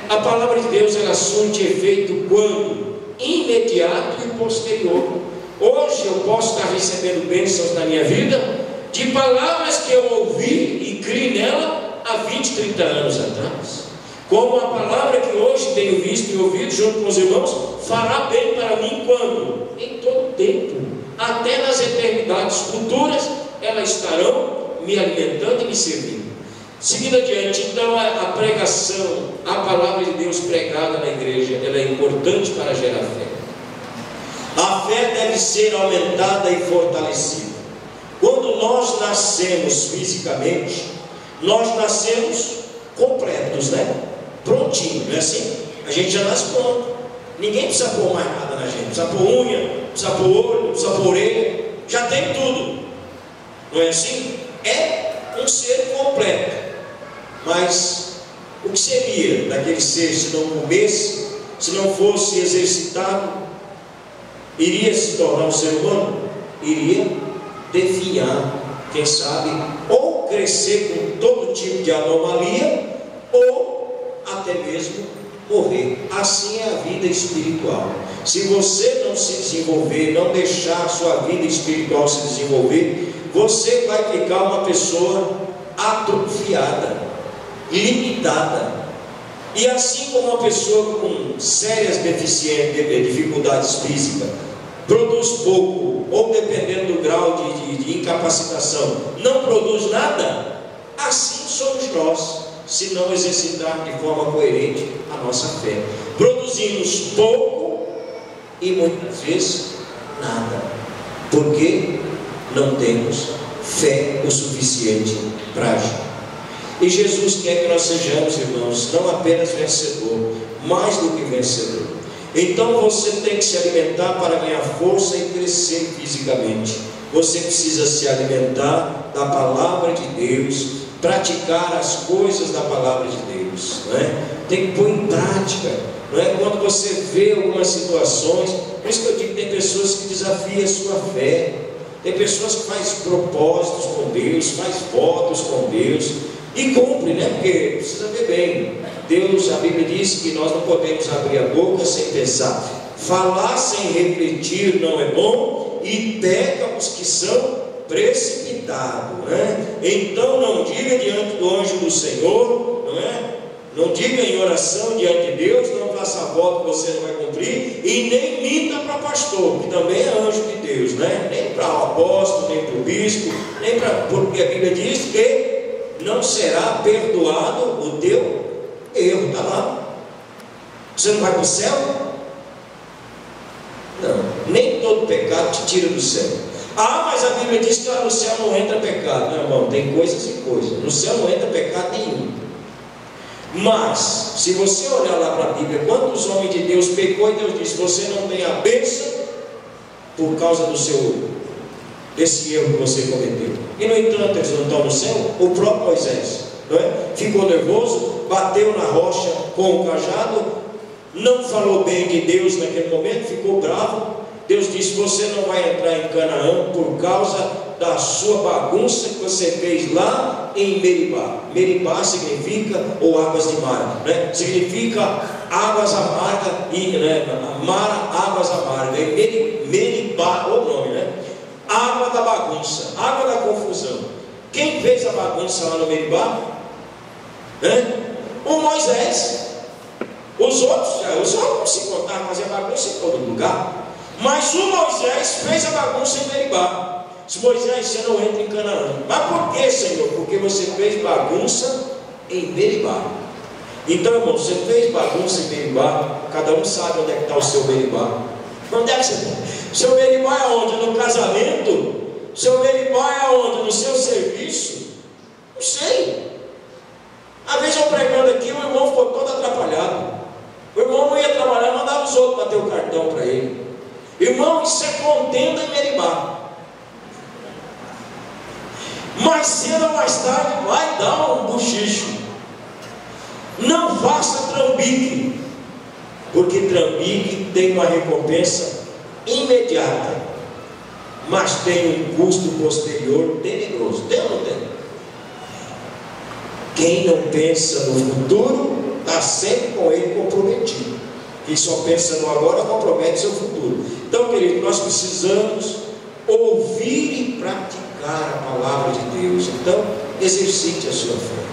A palavra de Deus, ela surte efeito quando? Imediato e posterior. Hoje eu posso estar recebendo bênçãos na minha vida de palavras que eu ouvi e criei nela há 20, 30 anos atrás. Como a palavra que hoje tenho visto e ouvido junto com os irmãos, fará bem para mim quando? Em todo tempo, até nas eternidades futuras, elas estarão me alimentando e me servindo. Seguindo adiante, então, a pregação, a palavra de Deus pregada na igreja, ela é importante para gerar fé. A fé deve ser aumentada e fortalecida. Quando nós nascemos fisicamente, nós nascemos completos, né? Prontinho, não é assim? A gente já nasce pronto. Ninguém precisa pôr mais nada na gente. Precisa pôr unha, precisa pôr olho, precisa pôr orelha. Já tem tudo. Não é assim? É um ser completo. Mas o que seria daquele ser se não comesse, se não fosse exercitado, iria se tornar um ser humano? Iria definhar, quem sabe, ou crescer com todo tipo de anomalia, ou até mesmo morrer. Assim é a vida espiritual. Se você não se desenvolver, não deixar a sua vida espiritual se desenvolver, você vai ficar uma pessoa atrofiada, limitada. E assim como uma pessoa com sérias dificuldades físicas produz pouco, ou dependendo do grau de incapacitação, não produz nada, assim somos nós, se não exercitar de forma coerente a nossa fé. Produzimos pouco e muitas vezes nada, porque não temos fé o suficiente para agir. E Jesus quer que nós sejamos, irmãos, não apenas vencedor, mais do que vencedor. Então você tem que se alimentar para ganhar força e crescer fisicamente. Você precisa se alimentar da palavra de Deus, praticar as coisas da palavra de Deus, não é? Tem que pôr em prática, não é? Quando você vê algumas situações, por isso que eu digo que tem pessoas que desafiam a sua fé, tem pessoas que fazem propósitos com Deus, fazem votos com Deus e cumpre, né? Porque precisa ver bem. Deus, a Bíblia diz que nós não podemos abrir a boca sem pensar. Falar sem refletir não é bom, e pecam os que são precipitados, né? Então não diga diante do anjo do Senhor, não é? Não diga em oração diante de Deus, não faça voto que você não vai cumprir, e nem minta para pastor, que também é anjo de Deus, né? Nem para o apóstolo, nem para o bispo, nem para, porque a Bíblia diz que não será perdoado o teu erro. Está lá. Você não vai para o céu? Não, nem todo pecado te tira do céu. Ah, mas a Bíblia diz que no céu não entra pecado. Não, irmão, tem coisas e coisas. No céu não entra pecado nenhum. Mas, se você olhar lá para a Bíblia, quantos homens de Deus pecou e Deus disse: você não tem a bênção por causa desse erro que você cometeu. E no entanto, eles não estão no céu. O próprio Moisés, não é? Ficou nervoso, bateu na rocha com o cajado, não falou bem de Deus naquele momento, ficou bravo. Deus disse: você não vai entrar em Canaã por causa da sua bagunça que você fez lá em Meribá. Meribá significa, ou águas de mar, né? Significa águas amargas, né? Águas amargas. Meribá, o nome, né? Água da bagunça, água da confusão. Quem fez a bagunça lá no Meribá? O Moisés. Os outros não se contaram, fazer bagunça em todo lugar. Mas o Moisés fez a bagunça em Meribá. Se Moisés, você não entra em Canaã. Mas por que, Senhor? Porque você fez bagunça em Meribá. Então, irmão, você fez bagunça em Meribá. Cada um sabe onde é que está o seu Meribá. Onde é que você está? Seu Meribá é onde? No casamento? Seu Meribá é onde? No seu serviço? Não sei. Às vezes eu pregando aqui, o irmão ficou todo atrapalhado. O irmão não ia trabalhar, mandava os outros bater o cartão para ele. Irmão, isso é contenda em Meribá. Mais cedo ou mais tarde vai dar um bochicho. Não faça trambique, porque trambique tem uma recompensa imediata, mas tem um custo posterior tenebroso. Tem ou não tem? Quem não pensa no futuro está sempre com ele comprometido. Quem só pensa no agora compromete seu futuro. Então, querido, nós precisamos ouvir e praticar a palavra de Deus. Então, exercite a sua fé.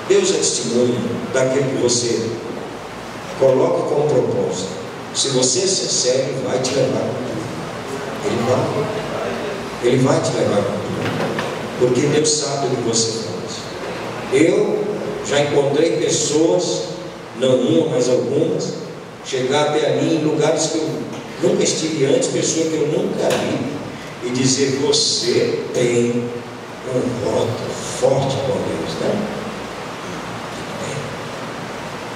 Deus é testemunha daquilo que você coloca como propósito. Se você é sincero, Ele vai te levar com tudo. Ele vai te levar com tudo, porque Deus sabe o que você faz. Eu já encontrei pessoas, não uma, mas algumas, chegar até ali em lugares que eu nunca estive antes, pessoas que eu nunca vi, e dizer: você tem um voto forte com Deus, né?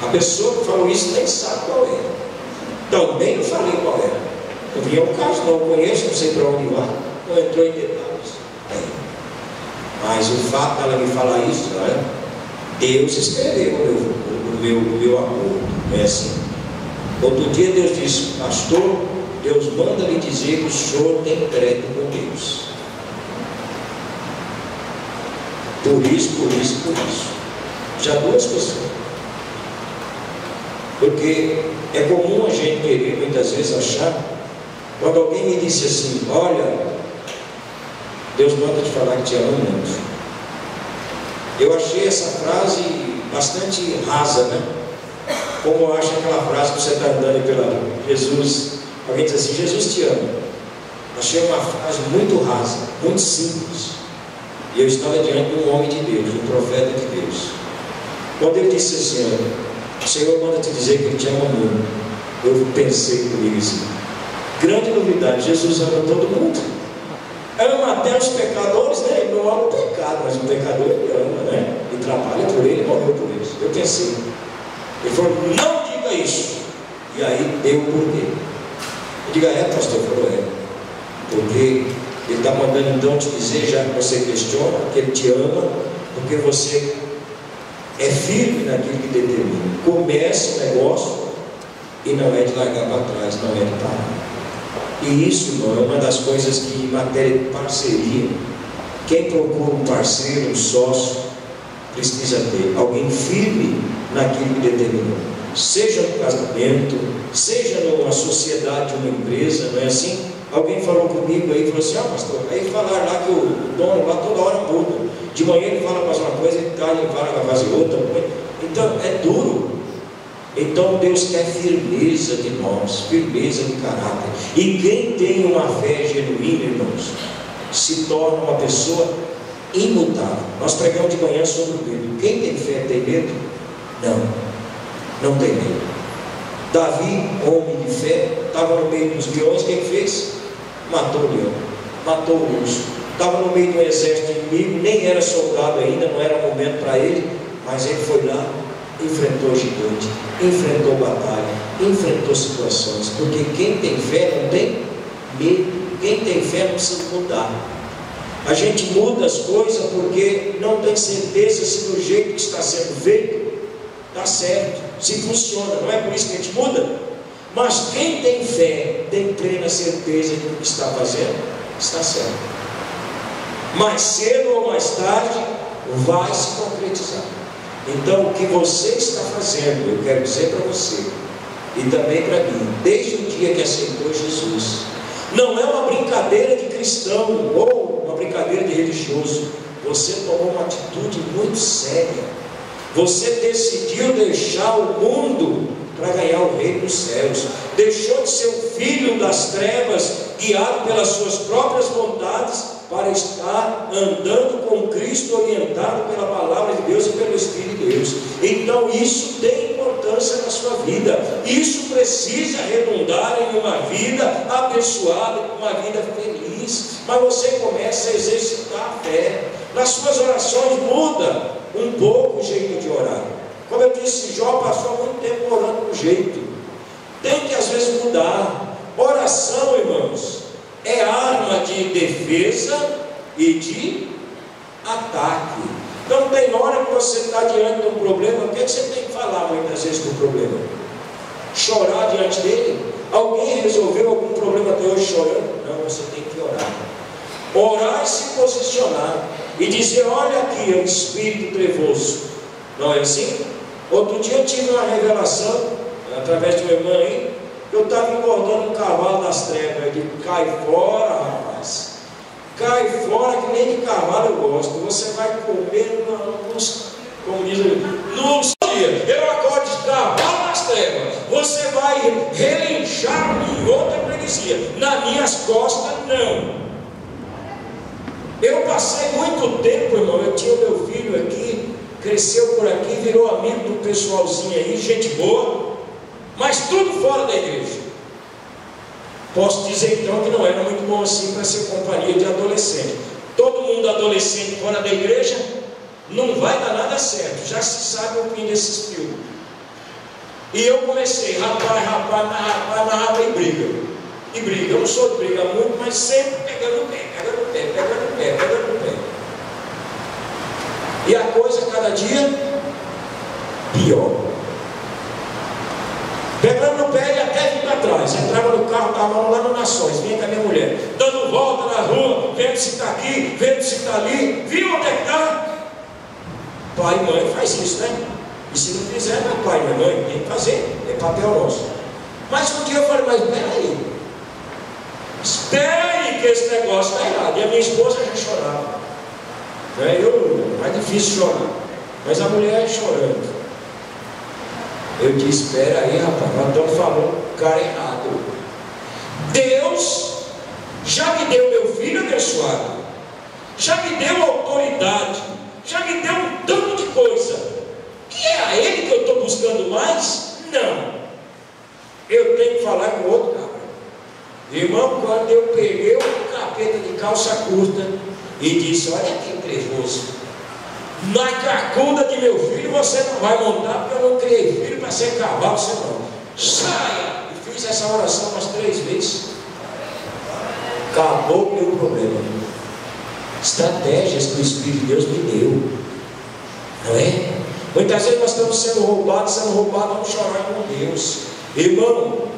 A pessoa que falou isso nem sabe qual é. Também eu falei qual é. Não vi ao caso, não conheço, não sei para onde vai, não entrou em detalhes. Mas o fato dela me falar isso, Deus escreveu o meu amor, não é assim. Outro dia Deus disse: pastor, Deus manda lhe dizer que o senhor tem crédito com Deus. Por isso. Já duas pessoas. Porque é comum a gente querer muitas vezes achar, quando alguém me disse assim: olha, Deus manda te falar que te ama muito. Eu achei essa frase bastante rasa, né? Como eu acho aquela frase que você está andando pela Jesus, alguém diz assim: Jesus te ama. Achei uma frase muito rasa, muito simples. E eu estava diante de um homem de Deus, de um profeta de Deus. Quando ele disse assim: olha, o Senhor manda te dizer que Ele te ama muito, eu pensei comigo assim: grande novidade, Jesus ama todo mundo. Ama até os pecadores, né? Ele não ama o pecado, mas o pecador Ele ama, né? E trabalha por ele e morreu por eles. Eu pensei. Ele falou: não diga isso. E aí deu o porquê. Eu digo: é, pastor? Ele falou: é. Porque Ele está mandando então te dizer, já que você questiona, que Ele te ama, porque você é firme naquilo que determina. Comece o negócio e não é de largar para trás, não é de parar. E isso, irmão, é uma das coisas que, em matéria de parceria, quem procura um parceiro, um sócio, precisa ter alguém firme naquilo que determinou. Seja no casamento, seja numa sociedade, uma empresa, não é assim? Alguém falou comigo aí, falou assim: ah, pastor, aí falaram lá que o dono lá toda hora muda. De manhã ele fala mais uma coisa, ele vai fazer outra. Então é duro. Então Deus quer firmeza de nós, firmeza de caráter. E quem tem uma fé genuína, irmãos, se torna uma pessoa imutável. Nós pregamos de manhã sobre o medo. Quem tem fé tem medo? Não tem medo. Davi, homem de fé, estava no meio dos leões. O que ele fez? Matou o leão, matou o urso. Estava no meio de um exército inimigo, nem era soldado ainda, não era momento para ele, mas ele foi lá, enfrentou o gigante, enfrentou batalha, enfrentou situações, porque quem tem fé não tem medo, quem tem fé não precisa mudar. A gente muda as coisas porque não tem certeza se do jeito que está sendo feito está certo, se funciona. Não é por isso que a gente muda. Mas quem tem fé tem plena certeza de que o que está fazendo está certo. Mais cedo ou mais tarde vai se concretizar. Então o que você está fazendo, eu quero dizer para você e também para mim, desde o dia que aceitou Jesus, não é uma brincadeira de cristão ou uma brincadeira de religioso. Você tomou uma atitude muito séria. Você decidiu deixar o mundo para ganhar o reino dos céus. Deixou de ser um filho das trevas, guiado pelas suas próprias vontades, para estar andando com Cristo, orientado pela palavra de Deus e pelo Espírito de Deus. Então isso tem importância na sua vida. Isso precisa redundar em uma vida abençoada, uma vida feliz. Mas você começa a exercitar a fé. Nas suas orações muda um pouco o jeito de orar. Como eu disse, Jó passou muito tempo orando com jeito. Tem que às vezes mudar. Oração, irmãos, é arma de defesa e de ataque. Então tem hora que você está diante de um problema. O que você tem que falar muitas vezes do problema? Chorar diante dele? Alguém resolveu algum problema até hoje chorando? Não, você tem que orar. Orar e se posicionar e dizer: olha aqui, é um espírito trevoso. Não é assim? Outro dia eu tive uma revelação através de uma irmã aí. Eu estava engordando um cavalo das trevas. Eu digo: cai fora, rapaz. Cai fora, que nem de cavalo eu gosto. Você vai comer como diz ele, num dia. Eu acordo de cavalo das trevas. Você vai relinchar em outra freguesia. Nas minhas costas, não. Eu passei muito tempo, irmão. Eu tinha o meu filho aqui, cresceu por aqui, virou amigo do pessoalzinho aí, gente boa, mas tudo fora da igreja. Posso dizer então que não era muito bom assim para ser companhia de adolescente. Todo mundo adolescente fora da igreja não vai dar nada certo. Já se sabe o fim desses filmes. E eu comecei, rapaz, e briga. E briga. Eu não sou de briga muito, mas sempre pegando o pé. E a coisa cada dia pior. Pegando no pé, mano lá no Nações, vinha com a minha mulher, dando volta na rua, vendo se está aqui, vendo se está ali, viu onde é que está? Pai e mãe faz isso, né? E se não fizer, não é pai, não é mãe, tem que fazer, é papel nosso. Mas um dia eu falei, mas espera aí que esse negócio está errado. E a minha esposa já chorava, né? Mais difícil chorar, mas a mulher chorando. Eu disse, espera aí, rapaz, nós estamos falando o cara errado. Deus já me deu meu filho abençoado, já me deu autoridade, já me deu um tanto de coisa, e é a ele que eu estou buscando mais? Não, eu tenho que falar com outro cara. Irmão, quando eu peguei o capeta de calça curta e disse, olha aqui, trevoso, na cacunda de meu filho você não vai montar, porque eu não criei filho para ser cavalo, você não. Saia! E fiz essa oração umas 3 vezes. Acabou o meu problema. Estratégias que o Espírito de Deus me deu, não é? Muitas vezes nós estamos sendo roubados, vamos chorar com Deus. Irmão,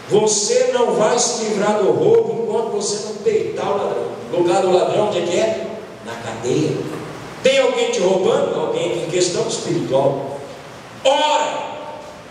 você não vai se livrar do roubo enquanto você não peitar o ladrão. O lugar do ladrão, onde é que é? Na cadeia. Tem alguém te roubando? Alguém em questão espiritual. Ora!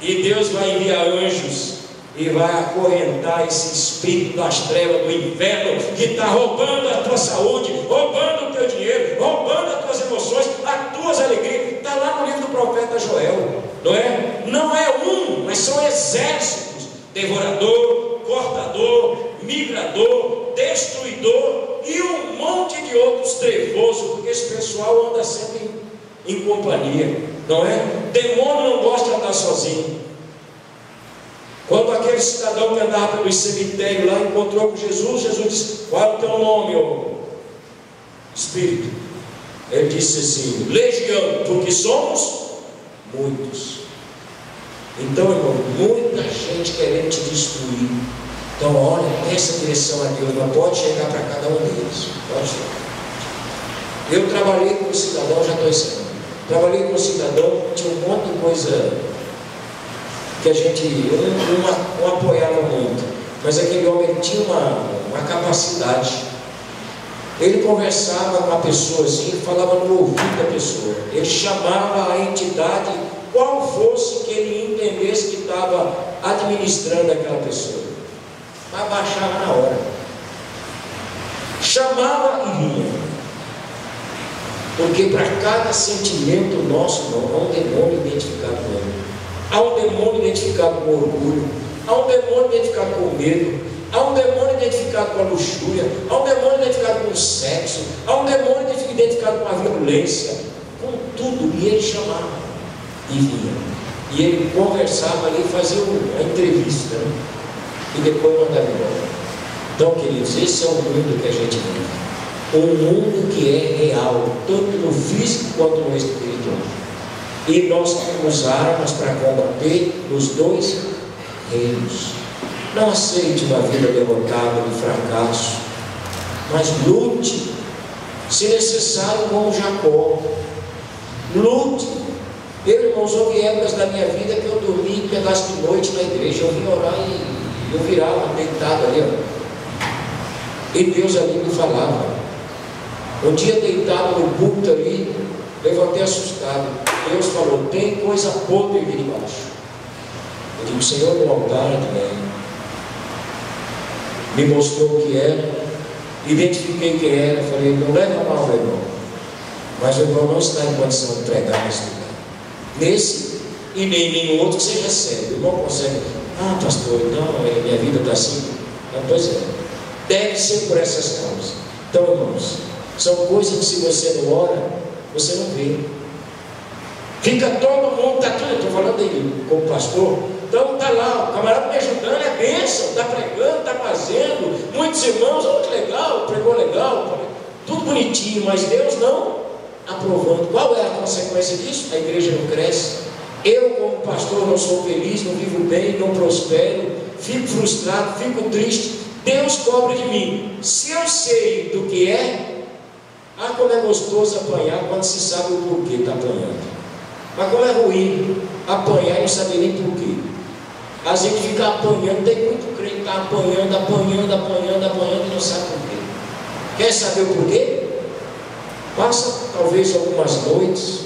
E Deus vai enviar anjos e vai acorrentar esse espírito das trevas do inferno que está roubando a tua saúde, roubando o teu dinheiro, roubando as tuas emoções, as tuas alegrias. Está lá no livro do profeta Joel, não é? Não é um, mas são exércitos: devorador, cortador, migrador, destruidor e um monte de outros trevosos, porque esse pessoal anda sempre em companhia, não é? Demônio não gosta de andar sozinho. Quando aquele cidadão que andava pelo cemitério lá encontrou com Jesus, Jesus disse, qual é o teu nome, ô Espírito? Ele disse assim, legião, porque somos muitos. Então, irmão, muita gente querendo te destruir. Então, olha, essa direção a Deus, mas pode chegar para cada um deles. Pode chegar. Eu trabalhei com um cidadão, já estou ensinando. Trabalhei com um cidadão, tinha um monte de coisa que a gente não apoiava muito. Mas aquele homem tinha uma capacidade. Ele conversava com a pessoa assim, falava no ouvido da pessoa. Ele chamava a entidade, qual fosse que ele entendesse que estava administrando aquela pessoa. Abaixava na hora, chamava e vinha, porque para cada sentimento nosso, há um demônio identificado com ele, há um demônio identificado com orgulho, há um demônio identificado com medo, há um demônio identificado com a luxúria, há um demônio identificado com o sexo, há um demônio identificado com a violência, com tudo. E ele chamava e vinha, e ele conversava ali, fazia uma entrevista, né? E depois mandava embora. Então, queridos, esse é o mundo que a gente vive. Um mundo que é real, tanto no físico quanto no espiritual. E nós temos armas para combater nos dois reinos. Não aceite uma vida derrotada de fracasso, mas lute, se necessário, como Jacó. Lute. Eu, irmãos, houve épocas da minha vida que eu dormi um pedaço de noite na igreja. Eu vim orar e eu virava deitado ali, ó. E Deus ali me falava. Um dia deitado no púlpito ali, levantei assustado. Deus falou, tem coisa podre aqui debaixo. Eu digo, Senhor, no altar também. Me mostrou o que era, identifiquei quem era, falei, não leva mal, meu irmão, mas o irmão não está em condição de pregar nesse lugar. Nesse e nem nenhum outro que você recebe. O irmão consegue. Ah, pastor, então minha vida está assim. Não, pois é. Deve ser por essas causas. Então, irmãos, são coisas que se você não ora, você não vê. Fica todo mundo, está tudo, estou falando aí como pastor. Então está lá, o camarada me ajudando, é bênção, está pregando, está fazendo. Muitos irmãos, muito legal, pregou legal, tudo bonitinho, mas Deus não aprovando. Qual é a consequência disso? A igreja não cresce. Eu, como pastor, não sou feliz, não vivo bem, não prospero, fico frustrado, fico triste. Deus cobra de mim. Se eu sei do que é, como é gostoso apanhar quando se sabe o porquê está apanhando. Mas como é ruim apanhar e não saber nem porquê. A gente fica apanhando, tem muito crente que está apanhando e não sabe por quê. Quer saber o porquê? Passa talvez algumas noites,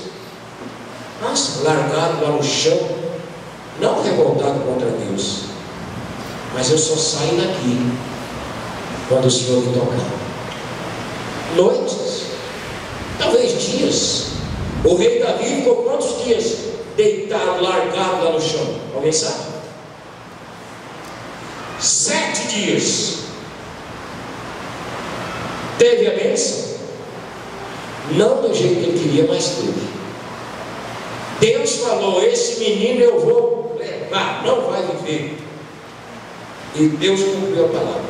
passa largado lá no chão, não revoltado contra Deus, mas eu só saio daqui quando o Senhor me tocar. Noites, talvez dias. O rei Davi ficou quantos dias deitado, largado lá no chão? Alguém sabe? 7 dias. Teve a bênção? Não do jeito que ele queria, mas teve. Deus falou: esse menino eu vou levar, não vai viver. E Deus cumpriu a palavra.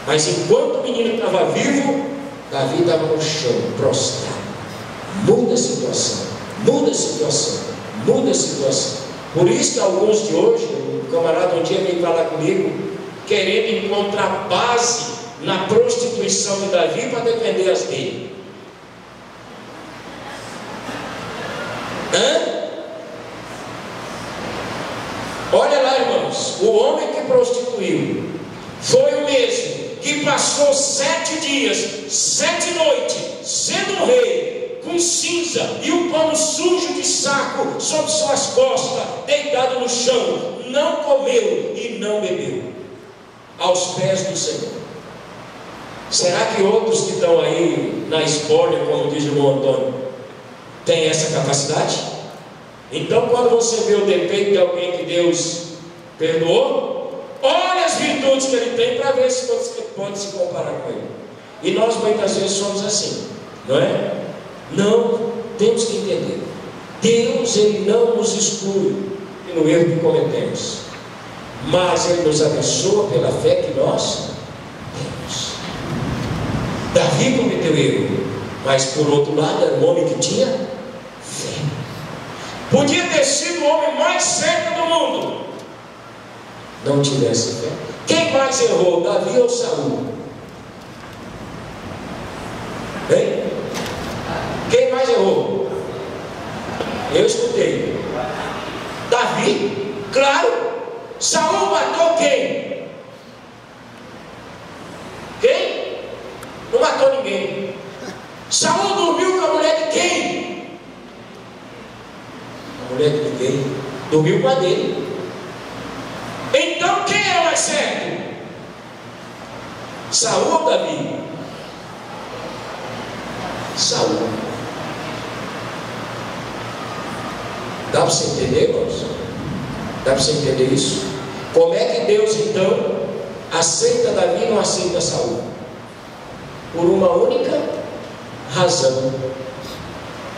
Mas enquanto o menino estava vivo, Davi estava no chão, prostrado. Muda a situação, muda a situação, muda a situação. Por isso que alguns de hoje, um camarada um dia veio falar comigo, querendo encontrar base na prostituição de Davi para defender as dele. Olha lá, irmãos, o homem que prostituiu foi o mesmo que passou 7 dias, 7 noites, sendo um rei, com cinza e um pano sujo de saco sobre suas costas, deitado no chão, não comeu e não bebeu, aos pés do Senhor. Será que outros que estão aí na esbórnia, como diz o irmão Antônio, têm essa capacidade? Então, quando você vê o defeito de alguém que Deus perdoou, olha as virtudes que ele tem para ver se você pode se comparar com ele. E nós muitas vezes somos assim, não é? Não, temos que entender. Deus, Ele não nos exclui pelo erro que cometemos, mas Ele nos abençoa pela fé que nós temos. Davi cometeu erro, mas por outro lado era um homem que tinha fé. Podia ter sido o homem mais certo do mundo, não tivesse fé. Quem mais errou, Davi ou Saul? Hein? Quem mais errou? Eu escutei. Davi, claro. Saul matou quem? Quem? Não matou ninguém. Saul dormiu com a mulher de quem? A mulher de ninguém. Dormiu com a dele. Então quem é mais certo? Saul ou Davi? Saul. Dá para você entender, irmãos? Dá para você entender isso? Como é que Deus então aceita Davi e não aceita Saul? Por uma única razão,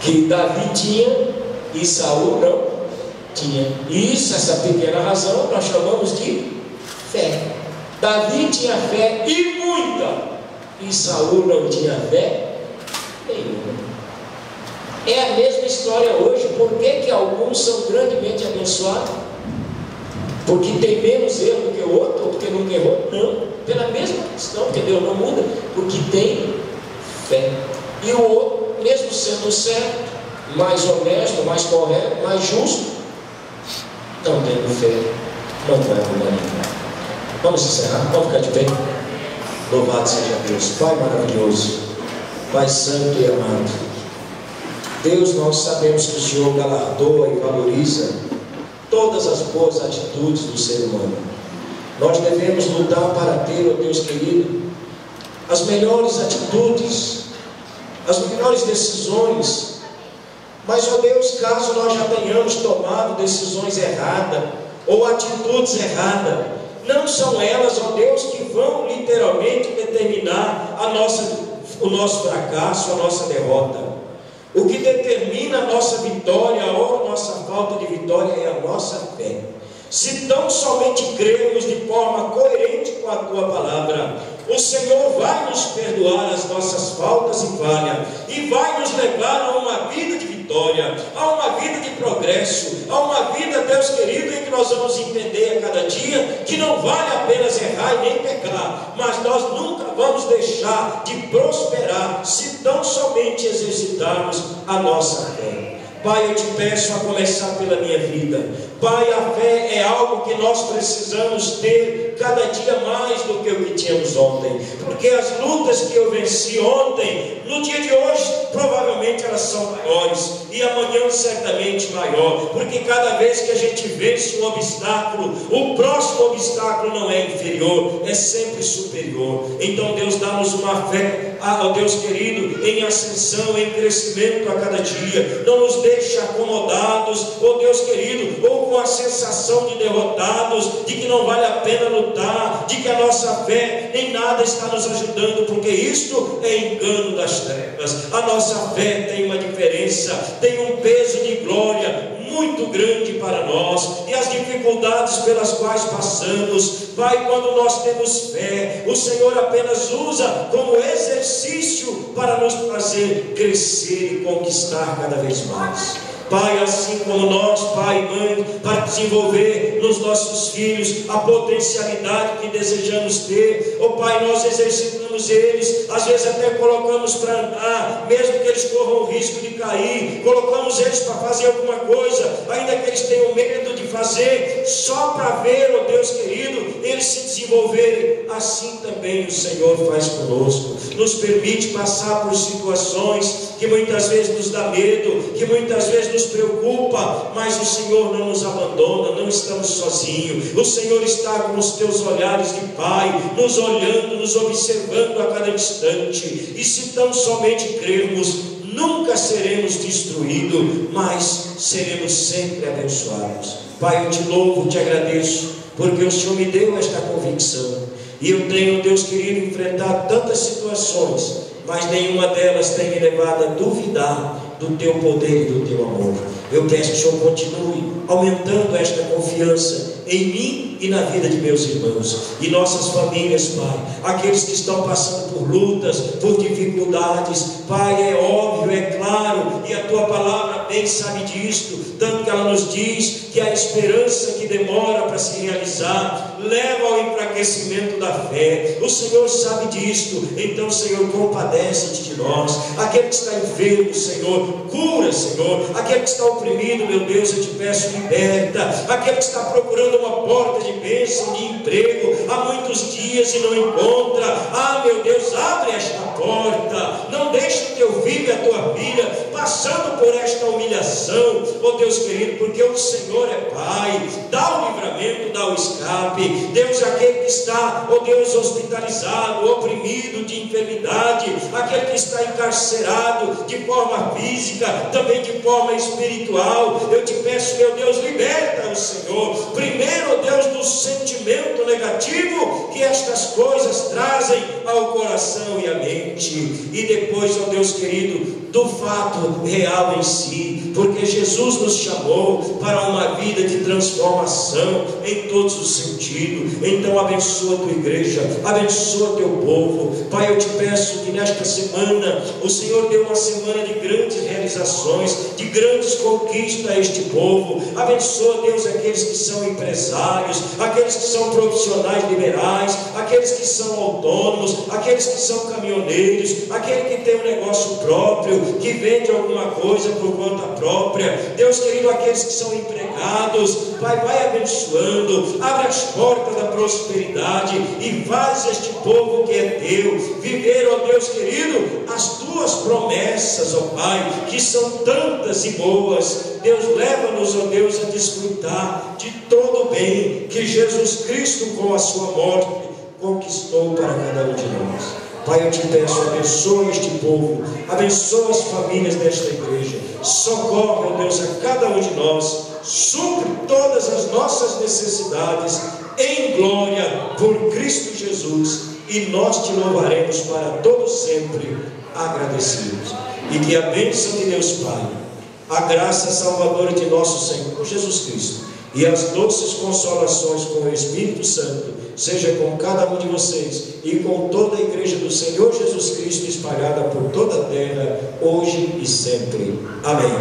que Davi tinha e Saul não tinha. E isso, essa pequena razão, nós chamamos de fé. Davi tinha fé e muita, e Saul não tinha fé nenhuma. É a mesma história hoje. Por que alguns são grandemente abençoados? Porque tem menos erro do que o outro, ou porque nunca errou? Não, pela mesma questão, porque Deus não muda, porque tem fé. E o outro, mesmo sendo certo, mais honesto, mais correto, mais justo, não tendo fé, não vai mudar ninguém. Vamos encerrar, vamos ficar de pé. Louvado seja Deus, Pai maravilhoso, Pai santo e amado. Deus, nós sabemos que o Senhor galardoa e valoriza todas as boas atitudes do ser humano. Nós devemos lutar para ter, ó Deus querido, as melhores atitudes, as melhores decisões. Mas, ó Deus, caso nós já tenhamos tomado decisões erradas ou atitudes erradas, não são elas, ó Deus, que vão literalmente determinar o nosso fracasso, a nossa derrota. O que determina a nossa vitória ou a nossa falta de vitória é a nossa fé. Se tão somente crermos de forma coerente com a Tua palavra, o Senhor vai nos perdoar as nossas faltas e falhas, e vai nos levar a uma vida de vitória, a uma vida de progresso, a uma vida, Deus querido, em que nós vamos entender a cada dia que não vale apenas errar e nem pecar, mas nós nunca vamos deixar de prosperar se tão somente exercitarmos a nossa fé. Pai, eu te peço a começar pela minha vida. Pai, a fé é algo que nós precisamos ter cada dia mais do que o que tínhamos ontem, porque as lutas que eu venci ontem, no dia de hoje, provavelmente elas são maiores, e amanhã certamente maior, porque cada vez que a gente vence um obstáculo, o próximo obstáculo não é inferior, é sempre superior. Então Deus dá-nos uma fé, ó Deus querido, em ascensão, em crescimento a cada dia. Não nos deixe acomodados, ó Deus querido, ou com a sensação de derrotados, de que não vale a pena lutar, de que a nossa fé em nada está nos ajudando, porque isto é engano das trevas. A nossa fé tem uma diferença, tem um peso de glória muito grande para nós, e as dificuldades pelas quais passamos, Pai, quando nós temos fé, o Senhor apenas usa como exercício para nos fazer crescer e conquistar cada vez mais. Pai, assim como nós, pai e mãe, para desenvolver nos nossos filhos a potencialidade que desejamos ter, ó Pai, nós exercitamos eles, às vezes até colocamos para andar, mesmo que eles corram o risco de cair, colocamos eles para fazer alguma coisa, ainda que eles tenham medo de fazer, só para ver, ó Deus querido, eles se desenvolverem. Assim também o Senhor faz conosco, nos permite passar por situações que muitas vezes nos dá medo, que muitas vezes nos preocupa, mas o Senhor não nos abandona, não estamos sozinhos. O Senhor está com os teus olhares de Pai, nos olhando, nos observando a cada instante, e se tão somente crermos, nunca seremos destruídos, mas seremos sempre abençoados. Pai, eu te louvo, te agradeço, porque o Senhor me deu esta convicção, e eu tenho, Deus querido, enfrentado tantas situações, mas nenhuma delas tem me levado a duvidar do teu poder e do teu amor. Eu peço que o Senhor continue aumentando esta confiança em mim e na vida de meus irmãos e nossas famílias, Pai, aqueles que estão passando por lutas, por dificuldades, Pai, é óbvio, é claro, e a tua palavra bem sabe disto, tanto que ela nos diz que a esperança que demora para se realizar leva ao enfraquecimento da fé. O Senhor sabe disto, então, Senhor, compadece-te de nós. Aquele que está enfermo, Senhor, cura, Senhor. Aquele que está oprimido, meu Deus, eu te peço, liberta. Aquele que está procurando uma porta de bênção, de emprego, há muitos dias e não encontra, meu Deus, abre esta porta, não deixe o teu filho e a tua filha passando por esta humilhação, ó Deus querido, porque o Senhor é Pai, dá o livramento, dá o escape. Deus, aquele que está, ó Deus, hospitalizado, oprimido de enfermidade, aquele que está encarcerado de forma física, também de forma espiritual, eu te peço, meu Deus, liberta o Senhor, primeiro, ó Deus, do sentimento negativo que estas coisas trazem ao coração e à mente, e depois, ó Deus querido, do fato real em si, porque Jesus nos chamou para uma vida de transformação em todos os sentidos. Então abençoa a tua igreja, abençoa teu povo, Pai. Eu te peço que nesta semana o Senhor dê uma semana de grandes realizações, de grandes conquistas a este povo. Abençoa, Deus, aqueles que são empresários, aqueles que são profissionais liberais, aqueles que são autônomos, aqueles que são caminhoneiros, aquele que tem um negócio próprio, que vende alguma coisa por conta própria. Deus querido, aqueles que são empregados, Pai, vai abençoando, abre as portas da prosperidade e faz este povo que é teu viver, ó Deus querido, as tuas promessas, ó Pai, que são tantas e boas. Deus, leva-nos, ó Deus, a desfrutar de todo o bem que Jesus Cristo, com a sua morte, conquistou para cada um de nós. Pai, eu te peço, abençoa este povo, abençoa as famílias desta igreja, socorre, ó Deus, a cada um de nós, supre todas as nossas necessidades em glória por Cristo Jesus, e nós te louvaremos para todo sempre agradecidos. E que a bênção de Deus Pai, a graça salvadora de nosso Senhor Jesus Cristo e as doces consolações com o Espírito Santo seja com cada um de vocês e com toda a igreja do Senhor Jesus Cristo espalhada por toda a terra, hoje e sempre. Amém.